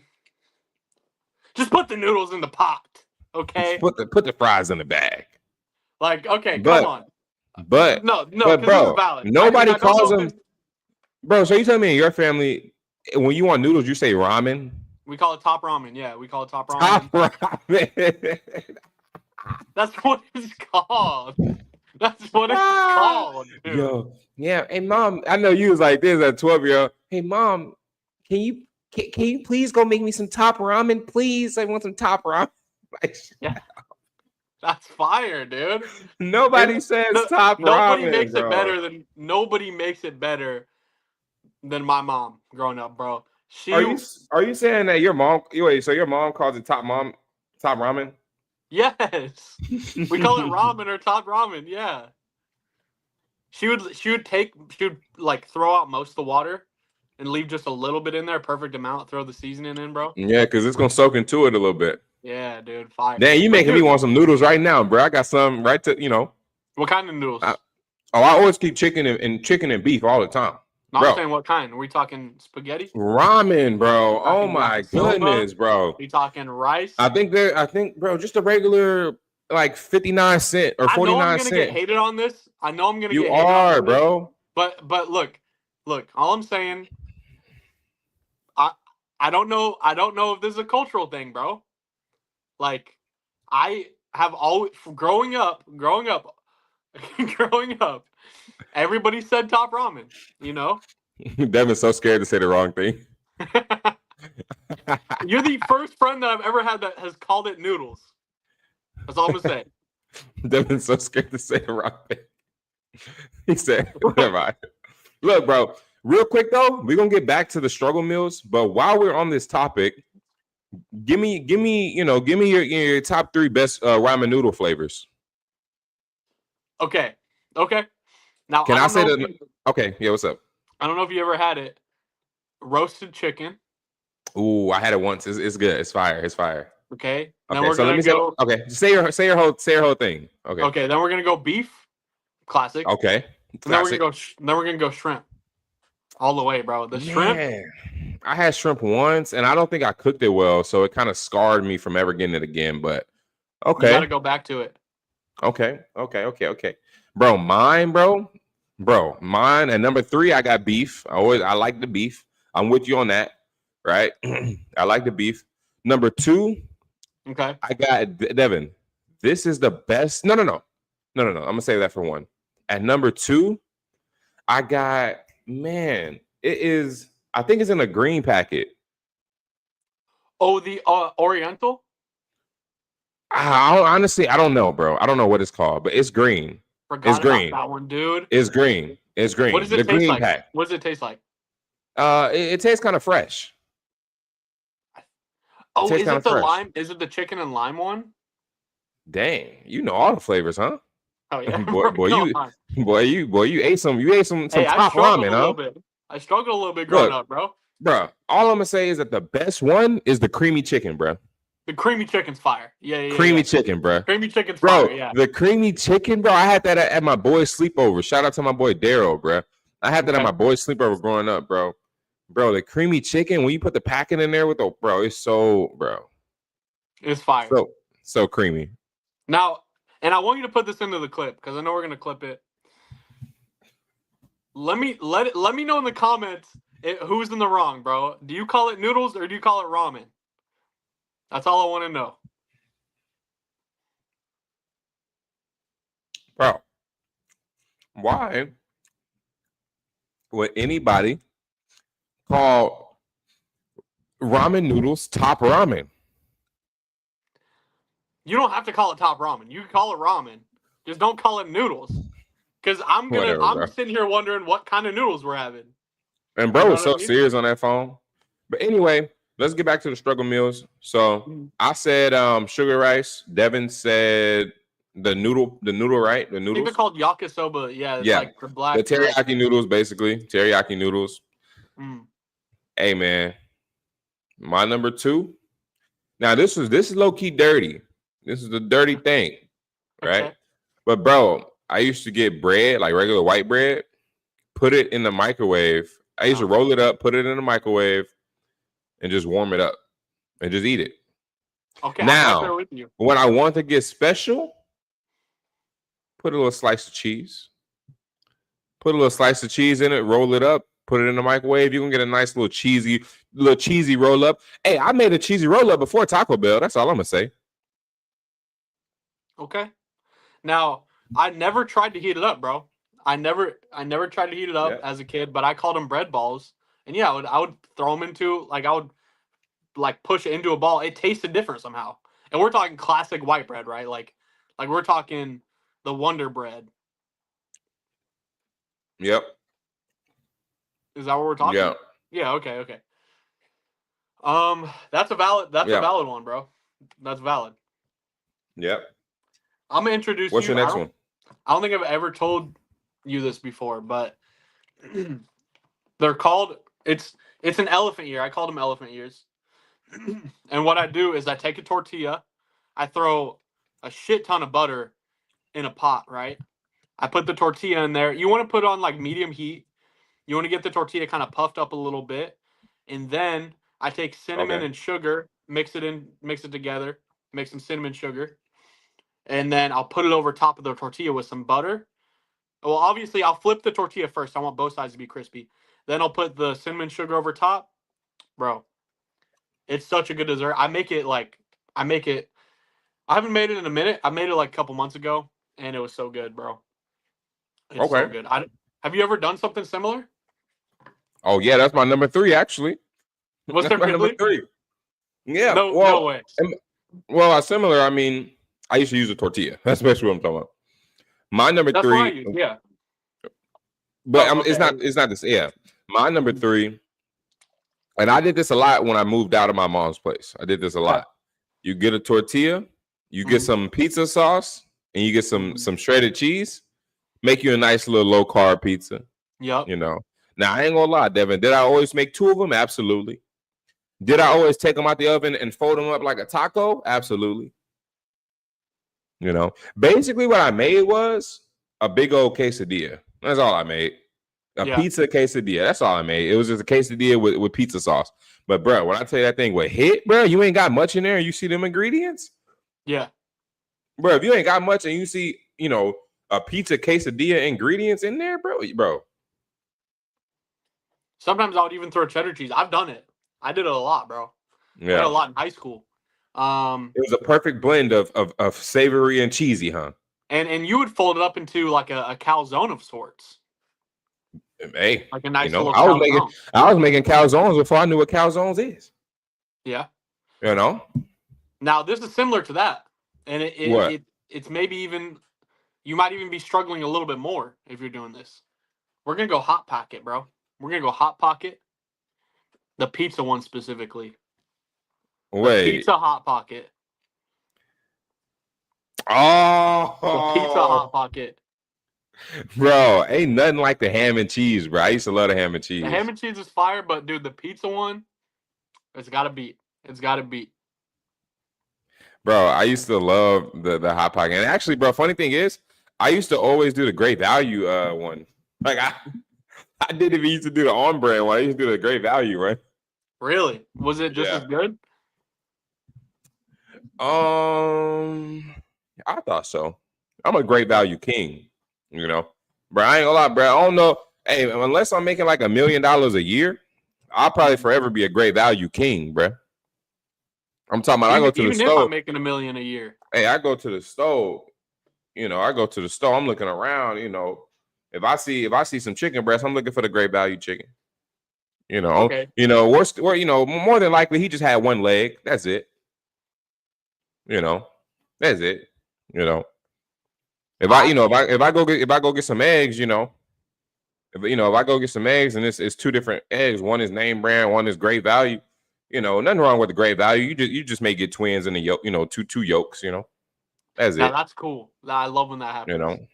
just put the noodles in the pot, okay? Put the fries in the bag. Like, okay, come But on. but No, but because this is bro, valid. nobody I don't calls know them if bro. So you tell me in your family when you want noodles, you say ramen? we call it top ramen. Yeah, we call it top Top ramen. ramen. That's what it's called. That's what it's Ah, called, dude. yo, yeah. Hey, mom, I know you was like this at 12-year-old. Hey, mom, can you please go make me some top ramen, please? I want some top ramen. Like, Yeah, that's fire, dude. And nobody says no, top ramen, bro. nobody makes it better than my mom growing up, bro. Are you are you saying that your mom? Wait, so your mom calls it top ramen? Yes, we call it ramen or top ramen. Yeah, she would like throw out most of the water and leave just a little bit in there, perfect amount. Throw the seasoning in, bro. Yeah, because it's gonna soak into it a little bit. Yeah, dude, fire. Damn, you But making me dude, want some noodles right now, bro. I got some right to what kind of noodles? I always keep chicken and beef all the time, No, I'm bro. saying what kind. Are we talking spaghetti? Ramen, Are bro. we Oh talking my yakisoba? Are goodness, bro. we talking rice? I think, bro, just a regular like 59 cent or I know I'm 49 gonna get cent. hated on this. I know I'm gonna You get hated are, on this. bro. But look. All I'm saying, I I don't know if this is a cultural thing, bro. Like, I have always growing up, growing up. Everybody said top ramen. You know, Devin's so scared to say the wrong thing. you're the first friend that I've ever had that has called it noodles. That's all I'm gonna say. Devin's so scared to say the wrong thing. He said, never mind. Look, bro, real quick though, we're gonna get back to the struggle meals. But while we're on this topic, give me your top three best ramen noodle flavors. Okay. Now Can I say that? Okay, yeah, what's up? I don't know if you ever had it. Roasted chicken. Ooh, I had it once. It's good. It's fire. It's fire. Okay. Then Okay, we're so let gonna me say. go. Okay, say your whole thing. Okay. Okay. Then we're gonna go beef. Classic. Okay. And then we're Classic. gonna go. Then we're gonna go shrimp. All the way, bro. The shrimp. Man, I had shrimp once, and I don't think I cooked it well, so it kind of scarred me from ever getting it again. But You got to okay, go back to it. okay. Bro, mine. And number three, I got beef. I like the beef. I'm with you on that, right? I like the beef. Number two, Okay. I got Devin. This is the best. No. I'm gonna say that for one. At number two, I got man. It is. I think it's in a green packet. Oh, the Oriental. Honestly, I don't know, bro. I don't know what it's called, but it's green. It's Forgot about green. that one, dude. It's green. It's green. What does The it taste green like? pack. What does it taste like? It tastes kind of fresh. Oh, tastes is kinda it the fresh. lime? Is it the chicken and lime one? Dang, you know all the flavors, huh? Oh yeah. boy, you ate some Hey, I top struggled ramen, a huh? little bit. I struggled a little bit growing Look, up, bro. bro. All I'm gonna say is that the best one is the creamy chicken, bro. The creamy chicken's fire. Yeah. Creamy chicken, bro. Creamy chicken's Bro, fire. Yeah. the creamy chicken, bro. I had that at my boy's sleepover. Shout out to my boy Daryl, bro. I had that at Okay. my boy's sleepover growing up, bro. Bro, the creamy chicken, when you put the packing in there with the bro, it's so It's fire. so creamy. Now, and I want you to put this into the clip because I know we're gonna clip it. Let me know in the comments who's in the wrong, bro. Do you call it noodles or do you call it ramen? That's all I want to know. Bro, why would anybody call ramen noodles top ramen? You don't have to call it top ramen. You can call it ramen. Just don't call it noodles. Because I'm Whatever, sitting here wondering what kind of noodles we're having. And bro You know was so what I mean? serious on that phone. But anyway, let's get back to the struggle meals. So I said sugar rice. Devin said the noodle, right? The I think they're noodles. called yakisoba. Yeah, it's Yeah. like the black. The teriyaki noodles, basically. Teriyaki noodles. Mm. Hey man, my number 2. Now this is low-key dirty. This is the dirty thing, right? Okay. But bro, I used to get bread, like regular white bread, put it in the microwave. I used to roll it up, put it in the microwave, and just warm it up and just eat it. Okay. Now, I'm right there with you. when I want to get special, put a little slice of cheese. Put a little slice of cheese in it, roll it up, put it in the microwave. You're gonna get a nice little cheesy roll up. Hey, I made a cheesy roll up before Taco Bell. That's all I'm gonna say. Okay. Now, I never tried to heat it up, bro. I never tried to heat it up as a kid, but I called them bread balls. And yeah, I would throw them into I would push it into a ball. It tasted different somehow. And we're talking classic white bread, right? Like we're talking the Wonder Bread. Yep. Is that what we're talking? Yeah. Yeah, okay. That's a valid one, bro. That's valid. Yep. I'm gonna introduce What's you. your next one? I don't think I've ever told you this before, but they're called it's an elephant ear. I call them elephant ears. And what I do is I take a tortilla, I throw a shit ton of butter in a pot, right? I put the tortilla in there. You want to put it on like medium heat. You want to get the tortilla kind of puffed up a little bit. And then I take cinnamon and sugar, mix it together, make some cinnamon sugar. And then I'll put it over top of the tortilla with some butter. Well, obviously, I'll flip the tortilla first. I want both sides to be crispy. Then I'll put the cinnamon sugar over top. Bro, it's such a good dessert. I haven't made it in a minute. I made it like a couple months ago, and it was so good, bro. It's so good. Have you ever done something similar? Oh, yeah, that's my number 3, actually. What's That's my number 3. Yeah. No way. Well, similar, I mean, I used to use a tortilla. That's basically what I'm talking about. My number That's 3. what I use, yeah. But it's not this. Yeah. My number 3. And I did this a lot when I moved out of my mom's place. I did this a lot. You get a tortilla, you get some pizza sauce, and you get some shredded cheese. Make you a nice little low carb pizza. Yep. You know. Now I ain't gonna lie, Devin. Did I always make 2 of them? Absolutely. Did I always take them out the oven and fold them up like a taco? Absolutely. You know, basically what I made was a big old quesadilla. That's all I made. A pizza quesadilla. That's all I made. It was just a quesadilla with pizza sauce. But bro, when I tell you that thing would hit, bro, you ain't got much in there and you see them ingredients. Yeah. Bro, if you ain't got much and you see, a pizza quesadilla ingredients in there, bro. Sometimes I would even throw cheddar cheese. I've done it. I did it a lot, bro. Yeah. I did it a lot in high school. It was a perfect blend of savory and cheesy, huh? And you would fold it up into like a calzone of sorts. Hey, like a nice little I was making calzones before I knew what calzones is. Yeah. You know. Now this is similar to that, and it's maybe even you might even be struggling a little bit more if you're doing this. We're gonna go Hot Pocket, bro. We're gonna go Hot Pocket. The pizza one specifically. Wait. Pizza Hot Pocket. Oh. The Pizza Hot Pocket. Bro, ain't nothing like the ham and cheese, bro. I used to love the ham and cheese. The ham and cheese is fire, but dude, the pizza one, it's gotta beat. It's gotta beat. Bro, I used to love the Hot Pocket. And actually, bro, funny thing is, I used to always do the Great Value one. Like I didn't even used to do the on brand one. I used to do the Great Value, right? Really? Was it just as good? I thought so. I'm a Great Value king, Bro, I ain't gonna lie, bro. I don't know. Hey, unless I'm making like $1 million a year, I'll probably forever be a Great Value king, bro. I'm talking about I go to the Even if I'm stove. making $1 million a year. Hey, I go to the stove. I go to the store. I'm looking around. If I see some chicken breast, I'm looking for the great value chicken. Okay. More than likely he just had one leg. That's it. That's it. If I go get some eggs, if I go get some eggs and it's two different eggs, one is name brand, one is great value. Nothing wrong with the great value. You just may get twins in the yolk. Two yolks. That's Now it. that's cool. I love when that happens.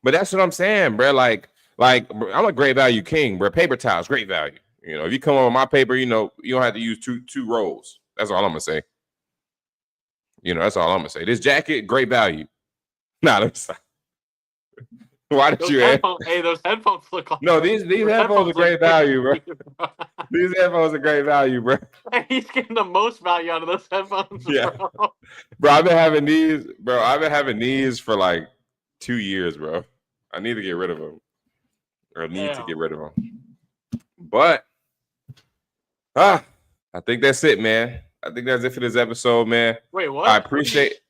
But that's what I'm saying, bro. Like I'm a great value king, bro. Paper towels, great value. If you come on with my paper, you don't have to use two rolls. That's all I'm gonna say. That's all I'm gonna say. This jacket, great value. Nah, that's why did you ask? Hey, those headphones look like No, these headphones are great value, bro. These headphones are great value, bro. Hey, he's getting the most value out of those headphones, Yeah. bro. I've been having these for like 2 years, bro. I need to get rid of them. But I think that's it, man. I think that's it for this episode, man. Wait, what? I appreciate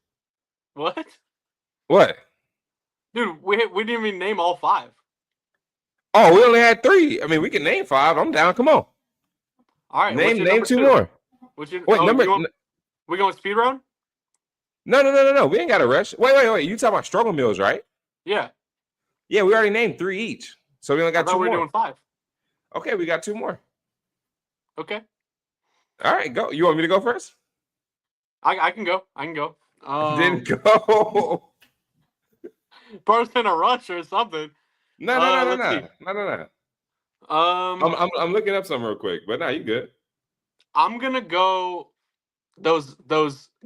what? Dude, we didn't even name all 5. Oh, we only had 3. I mean, we can name 5. I'm down. Come on. All right. Name 2 more. We going speed round? No. We ain't got to rush. Wait. You talking about struggle meals, right? Yeah. Yeah, we already named 3 each. So we only got 2 more. We're doing 5. Okay, we got 2 more. Okay. All right, go. You want me to go first? I can go. Didn't go. Bro's in a rush or something. No. I'm looking up something real quick, but no, you good. I'm gonna go those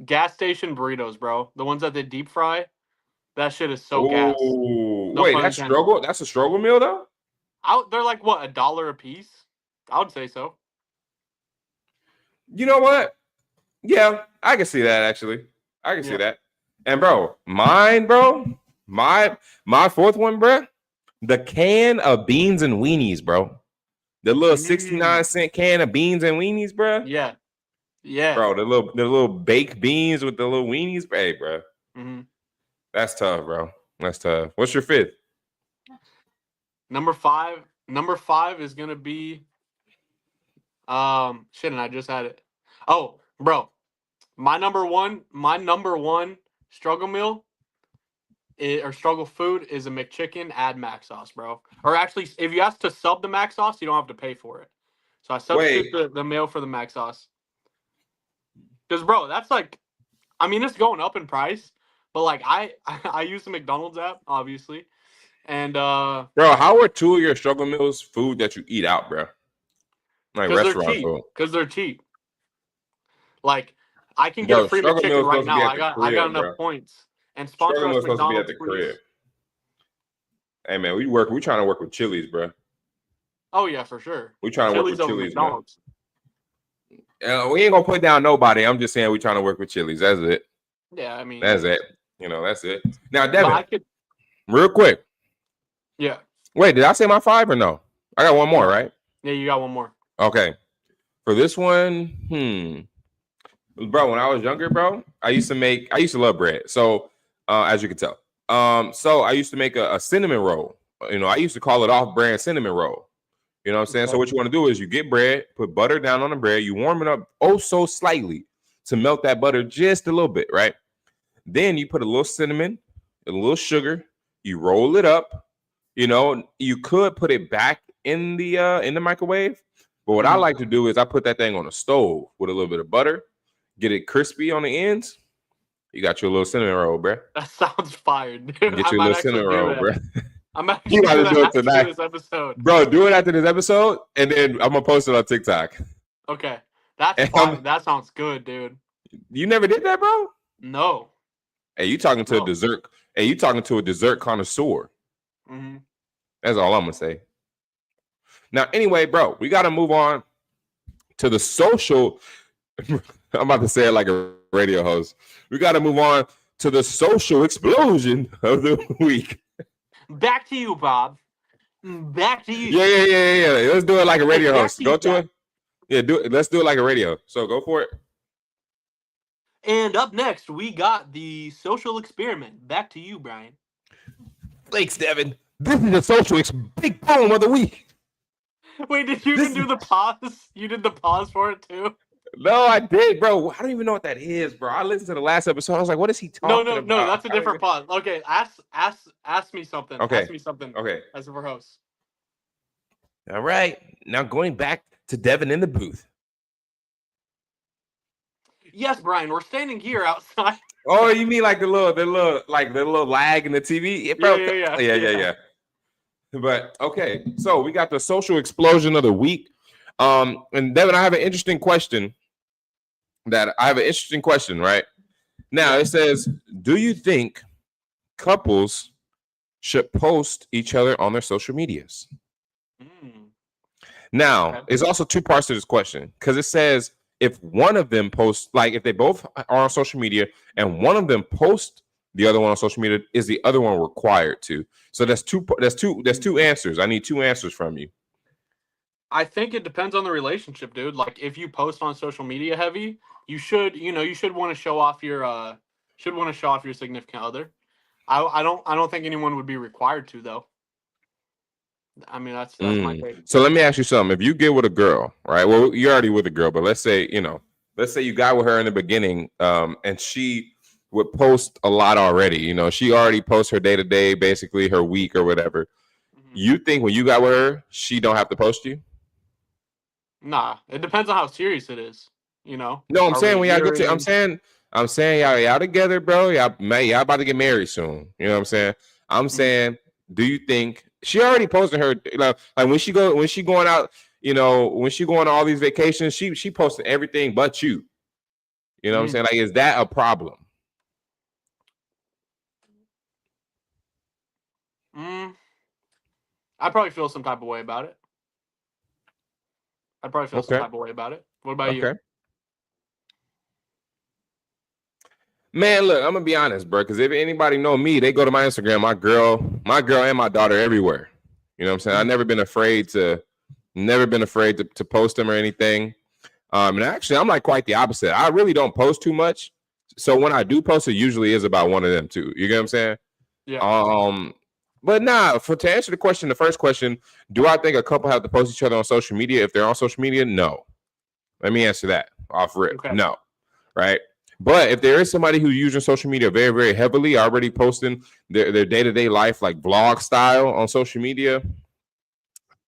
gas station burritos, bro. The ones that they deep fry. That shit is so gas. No, wait, that's struggle. That's a struggle meal though. They're like what, $1 a piece? I would say so. You know what? Yeah, I can see that actually. I can see that. And bro, my 4th one, bro. The can of beans and weenies, bro. The little 69-cent can of beans and weenies, bro. Yeah. Bro, the little baked beans with the little weenies, hey, bro. Mm-hmm. That's tough, bro. That's tough. What's your 5th? Number 5 is gonna be shit, and I just had it. Oh, bro. My number one struggle meal or struggle food is a McChicken, add mac sauce, bro. Or actually, if you ask to sub the mac sauce, you don't have to pay for it. So I substitute the meal for the mac sauce. Because, bro, that's like, I mean, it's going up in price, but like I use the McDonald's app, obviously. And bro, how are 2 of your struggle meals food that you eat out, bro? Like restaurant food. Because they're cheap. Like, I can get a free McChicken right now. I got enough points. And sponsor us McDonald's, supposed to be at the crib. Hey man, we trying to work with Chili's, bro. Oh yeah, for sure. We trying to work with Chili's, man. We ain't gonna put down nobody. I'm just saying we trying to work with Chili's. That's it. Yeah, I mean that's it. That's it. Now, Devin, real quick. Yeah. Wait, did I say my 5 or no? I got one more, right? Yeah, you got one more. Okay. For this one, bro, when I was younger, bro, I used to love bread. So as you can tell. So I used to make a cinnamon roll. I used to call it off-brand cinnamon roll. You know what I'm saying? Okay. So what you want to do is you get bread, put butter down on the bread, you warm it up so slightly to melt that butter just a little bit, right? Then you put a little cinnamon, a little sugar, you roll it up. You could put it back in the microwave, but what I like to do is I put that thing on a stove with a little bit of butter, get it crispy on the ends. You got your little cinnamon roll, bro. That sounds fire, dude. Get your little cinnamon roll, bro. I'm actually going to do it tonight. This episode. Bro, do it after this episode, and then I'm going to post it on TikTok. Okay. That's fine. That sounds good, dude. You never did that, bro? No. Hey, you talking to a dessert. Hey, you talking to a dessert connoisseur. Mm-hmm. That's all I'm going to say. Now, anyway, bro, we got to move on to the social. I'm about to say it like a radio host. We got to move on to the social explosion of the week. Back to you, Bob. Back to you. Yeah. Let's do it like a radio host. Go to it. Yeah, do it. Let's do it like a radio. So go for it. And up next, we got the social experiment. Back to you, Brian. Thanks, Devin. This is the big poem of the week. Wait, did you even do the pause? You did the pause for it too? No, I did, bro. I don't even know what that is, bro. I listened to the last episode. I was like, what is he talking about? No, that's a different pause. Okay, ask me something. Okay. Ask me something. Okay. As a host. All right. Now going back to Devin in the booth. Yes, Brian, we're standing here outside. Oh, you mean like the little lag in the TV? Yeah, bro. Yeah. But okay, so we got the social explosion of the week. And Devin, I have an interesting question. Right? Now it says, do you think couples should post each other on their social medias? Now, there's also two parts to this question, because it says if one of them posts, like if they both are on social media and one of them posts the other one on social media, is the other one required to? So that's two answers. I need two answers from you. I think it depends on the relationship, dude. Like if you post on social media heavy, you should want to show off your significant other. I don't think anyone would be required to, though. I mean, that's my take. So let me ask you something. If you get with a girl, right? Well, you're already with a girl, but let's say you got with her in the beginning, and she would post a lot already. She already posts her day-to-day, basically her week or whatever. Mm-hmm. You think when you got with her, she don't have to post you? Nah, it depends on how serious it is. No, I'm saying when y'all get to, I'm saying y'all together, bro. Y'all about to get married soon. You know what I'm saying? I'm saying, do you think she already posted her, like when she going out, when she going on all these vacations, she posted everything but you. You know what I'm saying? Like, is that a problem? I probably feel some type of way about it. Some type of way about it. What about you? Man, look, I'm gonna be honest, bro. Because if anybody know me, they go to my Instagram. My girl, and my daughter everywhere. You know what I'm saying? I've never been afraid to post them or anything. And actually, I'm like quite the opposite. I really don't post too much. So when I do post, it usually is about one of them too. You get what I'm saying? Yeah. But nah. To answer the first question, do I think a couple have to post each other on social media if they're on social media? No. Let me answer that off rip. Okay. No. Right. But if there is somebody who's using social media very, very heavily, already posting their day-to-day life, like vlog style on social media,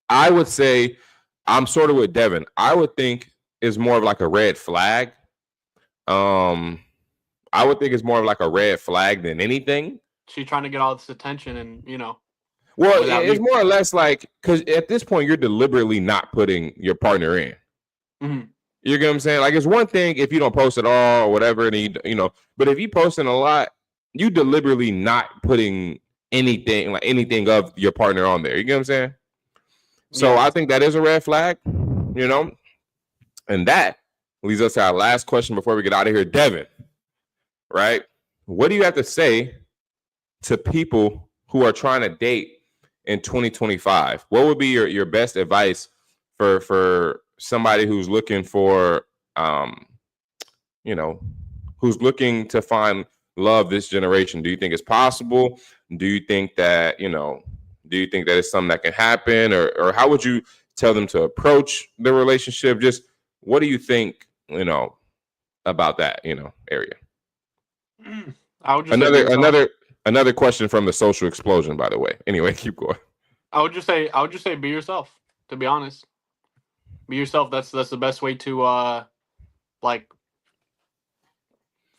I would say I'm sort of with Devin. I would think it's more of like a red flag. I would think it's more of like a red flag than anything. She's trying to get all this attention and, Well, it's more or less like, because at this point, you're deliberately not putting your partner in. Mm-hmm. You get what I'm saying? Like, it's one thing if you don't post at all or whatever, and but if you posting a lot, you deliberately not putting anything of your partner on there. You get what I'm saying? So I think that is a red flag, and that leads us to our last question before we get out of here. Devin, right? What do you have to say to people who are trying to date in 2025? What would be your best advice for somebody who's looking for, who's looking to find love this generation? Do you think it's possible? Do you think that, it's something that can happen, or how would you tell them to approach the relationship? Just what do you think, about that, area? I would just another question from the social explosion, by the way. Anyway, keep going. I would just say be yourself, to be honest. Be yourself. That's the best way to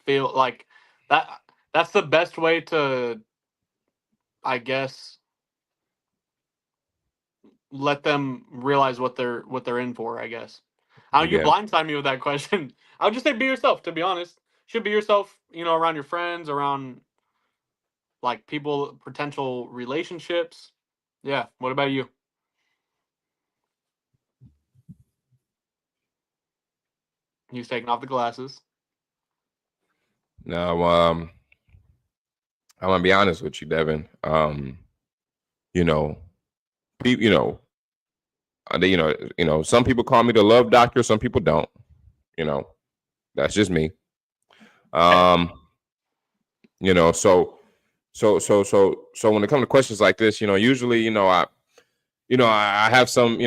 feel like that. That's the best way to, I guess, let them realize what they're in for, I guess. You blindside me with that question. I would just say be yourself, to be honest. Should be yourself, around your friends, around like people, potential relationships. Yeah. What about you? He's taking off the glasses. No, I'm gonna be honest with you, Devin. Some people call me the love doctor, some people don't. That's just me. You know, so when it comes to questions like this, you know, usually, I have some,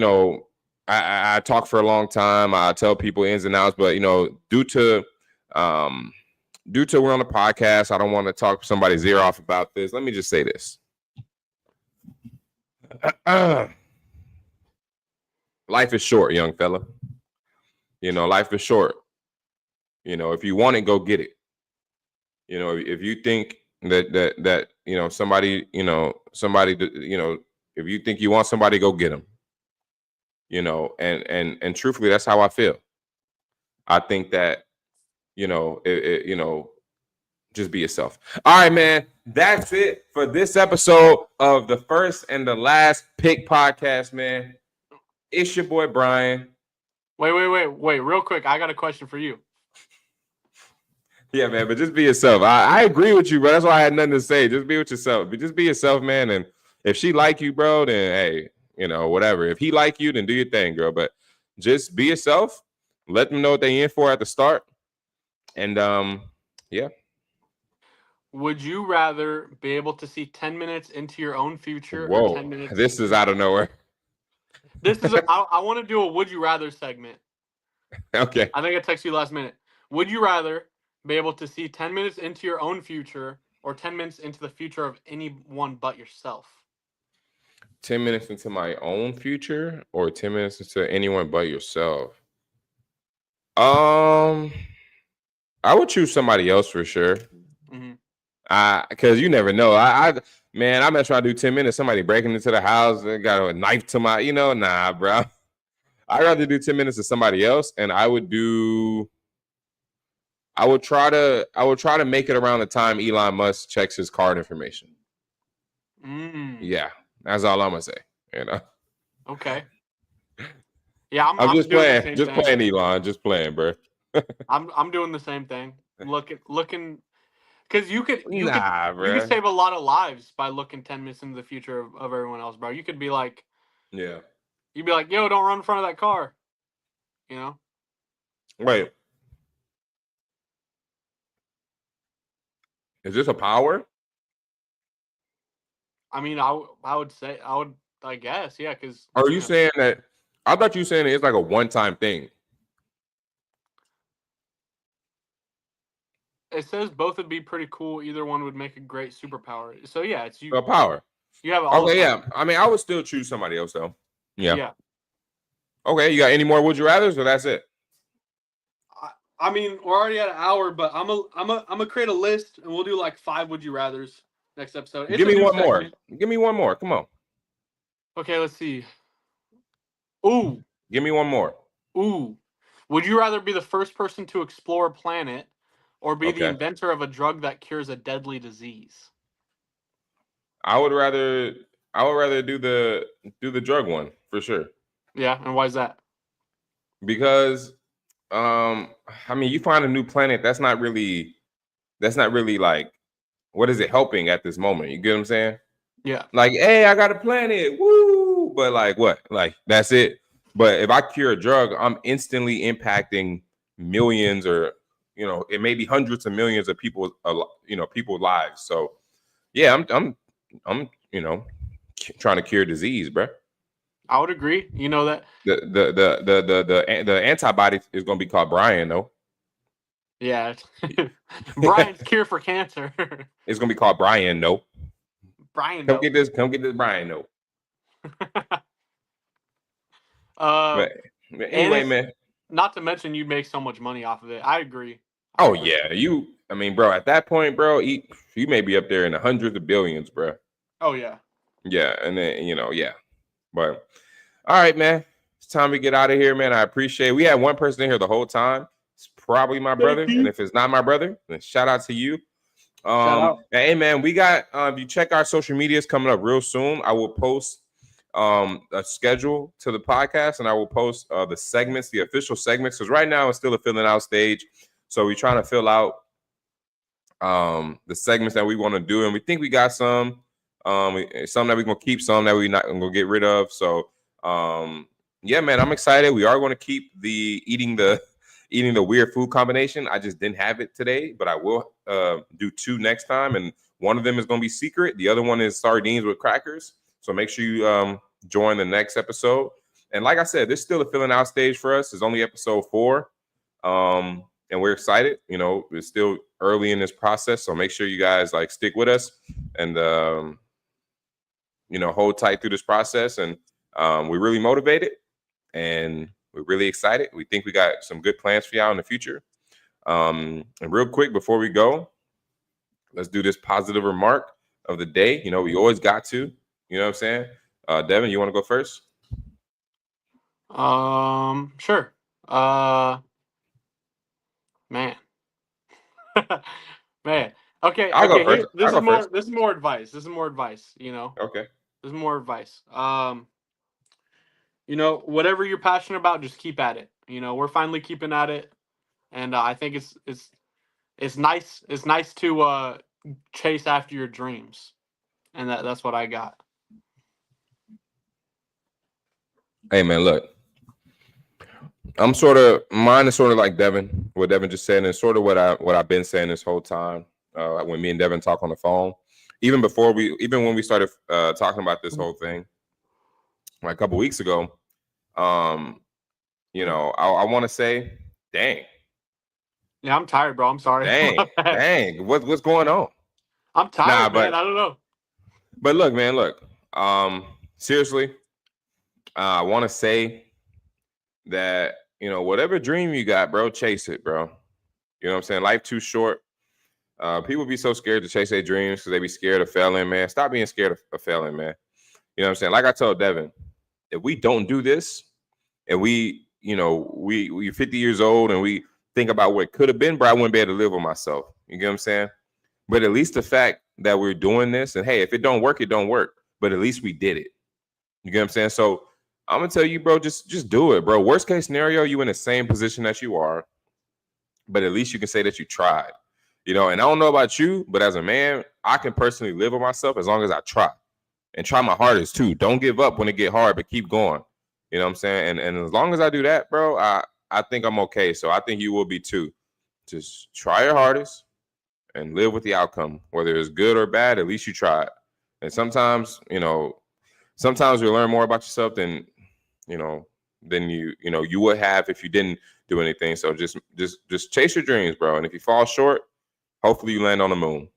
I talk for a long time. I tell people ins and outs, but due to we're on the podcast, I don't want to talk somebody's ear off about this. Let me just say this. Life is short, young fella. Life is short. If you want it, go get it. If you think that somebody, if you think you want somebody, go get them. And truthfully, that's how I feel. I think that, just be yourself. All right, man. That's it for this episode of the First and the Last Pick podcast, man. It's your boy Brian. Wait, real quick. I got a question for you. Yeah, man, but just be yourself. I agree with you, bro. That's why I had nothing to say. Just be with yourself. But just be yourself, man. And if she like you, bro, then hey, whatever. If he like you, then do your thing, girl. But just be yourself. Let them know what they in for at the start. And yeah. Would you rather be able to see 10 minutes into your own future? Whoa, or 10 minutes this is out of nowhere. This is I want to do a would you rather segment. Okay. I think I texted you last minute. Would you rather be able to see 10 minutes into your own future or 10 minutes into the future of anyone but yourself? 10 minutes into my own future or 10 minutes into anyone but yourself? I would choose somebody else for sure. Mm-hmm. Because you never know. I'm not trying to do 10 minutes. Somebody breaking into the house and got a knife to my, nah, bro. I'd rather do 10 minutes to somebody else, and I would try to make it around the time Elon Musk checks his card information. Yeah, that's all I'm gonna say. Okay. Yeah, I'm just playing. Just thing. playing, Elon. Just playing, bro. I'm doing the same thing. Looking. Because you could save a lot of lives by looking 10 minutes into the future of everyone else, bro. You could be like, yeah, you'd be like, yo, don't run in front of that car, Wait, is this a power? I mean, I guess, yeah. Because are you saying that? I thought you were saying it's like a one-time thing. It says both would be pretty cool. Either one would make a great superpower. So yeah, it's you. A power. You have all. Okay, yeah. I mean, I would still choose somebody else though. Yeah. Yeah. Okay, you got any more would you rather's or that's it? I mean, we're already at an hour, but I'm gonna create a list and we'll do like 5 would you rather's next episode. Give me one more. Give me one more. Come on. Okay, let's see. Ooh. Give me one more. Ooh. Would you rather be the first person to explore a planet or be the inventor of a drug that cures a deadly disease? I would rather do the drug one for sure. Yeah, and why is that? Because I mean, you find a new planet that's not really like, what is it helping at this moment? You get what I'm saying? Yeah. Like, hey, I got a planet, woo! But like what? Like that's it. But if I cure a drug, I'm instantly impacting millions, or it may be hundreds of millions of people, people's lives. So yeah, I'm trying to cure disease, bro. I would agree. You know that the antibody is going to be called Brian, though. Yeah, Brian's cure for cancer. It's going to be called Brian, no. Brian, come get this, Brian, no. But anyway, man. Not to mention, you'd make so much money off of it. I agree. Oh yeah, I mean, bro, at that point, bro, you may be up there in the hundreds of billions, bro. Oh yeah. Yeah, and then yeah. But all right, man. It's time to get out of here, man. I appreciate it. We had one person in here the whole time. It's probably my brother. And if it's not my brother, then shout out to you. Shout out. Hey man, we got if you check our social medias coming up real soon. I will post a schedule to the podcast, and I will post the segments, the official segments, because right now it's still a filling out stage. So we're trying to fill out the segments that we want to do, and we think we got some that we're gonna keep, some that we're not gonna get rid of. So yeah, man, I'm excited. We are going to keep the eating eating the weird food combination. I just didn't have it today, but I will do 2 next time. And one of them is going to be secret. The other one is sardines with crackers. So make sure you join the next episode. And like I said, this is still a filling out stage for us. It's only episode 4. And we're excited. You know, it's still early in this process. So make sure you guys like stick with us and, you know, hold tight through this process. And we're really motivated and we're really excited. We think we got some good plans for y'all in the future. And real quick before we go, let's do this positive remark of the day. You know, we always got to, you know what I'm saying? Devin, you want to go first? Sure. Man. Man. Okay. I'll go Okay. first. This I'll is go more. first. This is more advice. This is more advice. You know. Okay. This is more advice. You know, whatever you're passionate about, just keep at it. You know, we're finally keeping at it, and I think it's nice. It's nice to chase after your dreams, and that's what I got. Hey man, look. Mine is sort of like Devin, what Devin just said, and it's sort of what I've been saying this whole time. When me and Devin talk on the phone, even when we started talking about this whole thing, like a couple weeks ago, you know, I want to say, dang. Yeah, I'm tired, bro. I'm sorry. Dang. What's going on? I'm tired, but man. I don't know. But look, man, look. Seriously, I want to say that, you know, whatever dream you got, bro, chase it, bro. You know what I'm saying? Life too short. People be so scared to chase their dreams because they be scared of failing, man. Stop being scared of failing, man. You know what I'm saying? Like I told Devin, if we don't do this and we 50 years old and we think about what could have been, bro, I wouldn't be able to live with myself. You get what I'm saying? But at least the fact that we're doing this, and hey, if it don't work, it don't work. But at least we did it. You get what I'm saying? So I'm gonna tell you, bro, just do it, bro. Worst case scenario, you in the same position that you are, but at least you can say that you tried. You know, and I don't know about you, but as a man, I can personally live with myself as long as I try. And try my hardest too. Don't give up when it get hard, but keep going. You know what I'm saying? And as long as I do that, bro, I think I'm okay. So I think you will be too. Just try your hardest and live with the outcome. Whether it's good or bad, at least you tried. And sometimes, you learn more about yourself than you would have if you didn't do anything. So just chase your dreams, bro. And if you fall short, hopefully you land on the moon.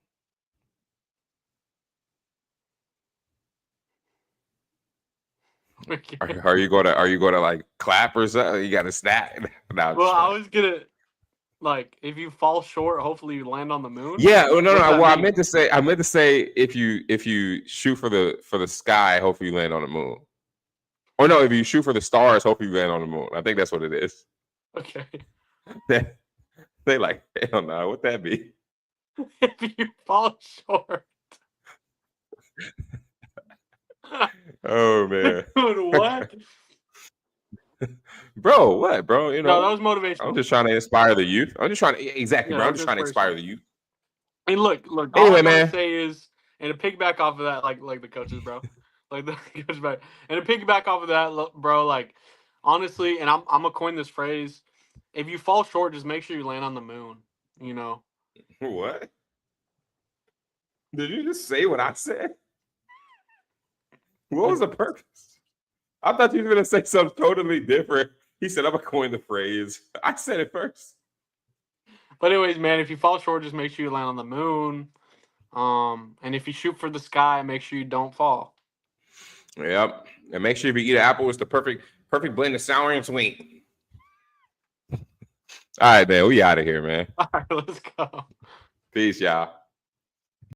Are you gonna like clap or something? You gotta snap. No, well, I was gonna if you fall short, hopefully you land on the moon. Yeah, no. Well, I mean? meant to say if you shoot for the sky, hopefully you land on the moon. Or no, if you shoot for the stars, hopefully you land on the moon. I think that's what it is. Okay. They like, hell no, what that be? If you fall short. Oh man. Dude, what? Bro, what, bro? You know, No, that was motivational. I'm just trying to inspire the youth. I'm just trying to exactly, bro. I'm just trying to inspire the youth. And look. Anyway, all I'm man. gonna say is, and to piggyback off of that, like the coaches, bro, like the coaches, back, and to piggyback off of that, bro, like honestly, and I'm gonna coin this phrase: if you fall short, just make sure you land on the moon. You know. What? Did you just say what I said? What was the purpose? I thought you were gonna say something totally different. He said, "I'm gonna coin the phrase." I said it first. But anyways, man, if you fall short, just make sure you land on the moon. And if you shoot for the sky, make sure you don't fall. Yep. And make sure if you eat an apple, it's the perfect blend of sour and sweet. All right, man. We out of here, man. All right, let's go. Peace, y'all.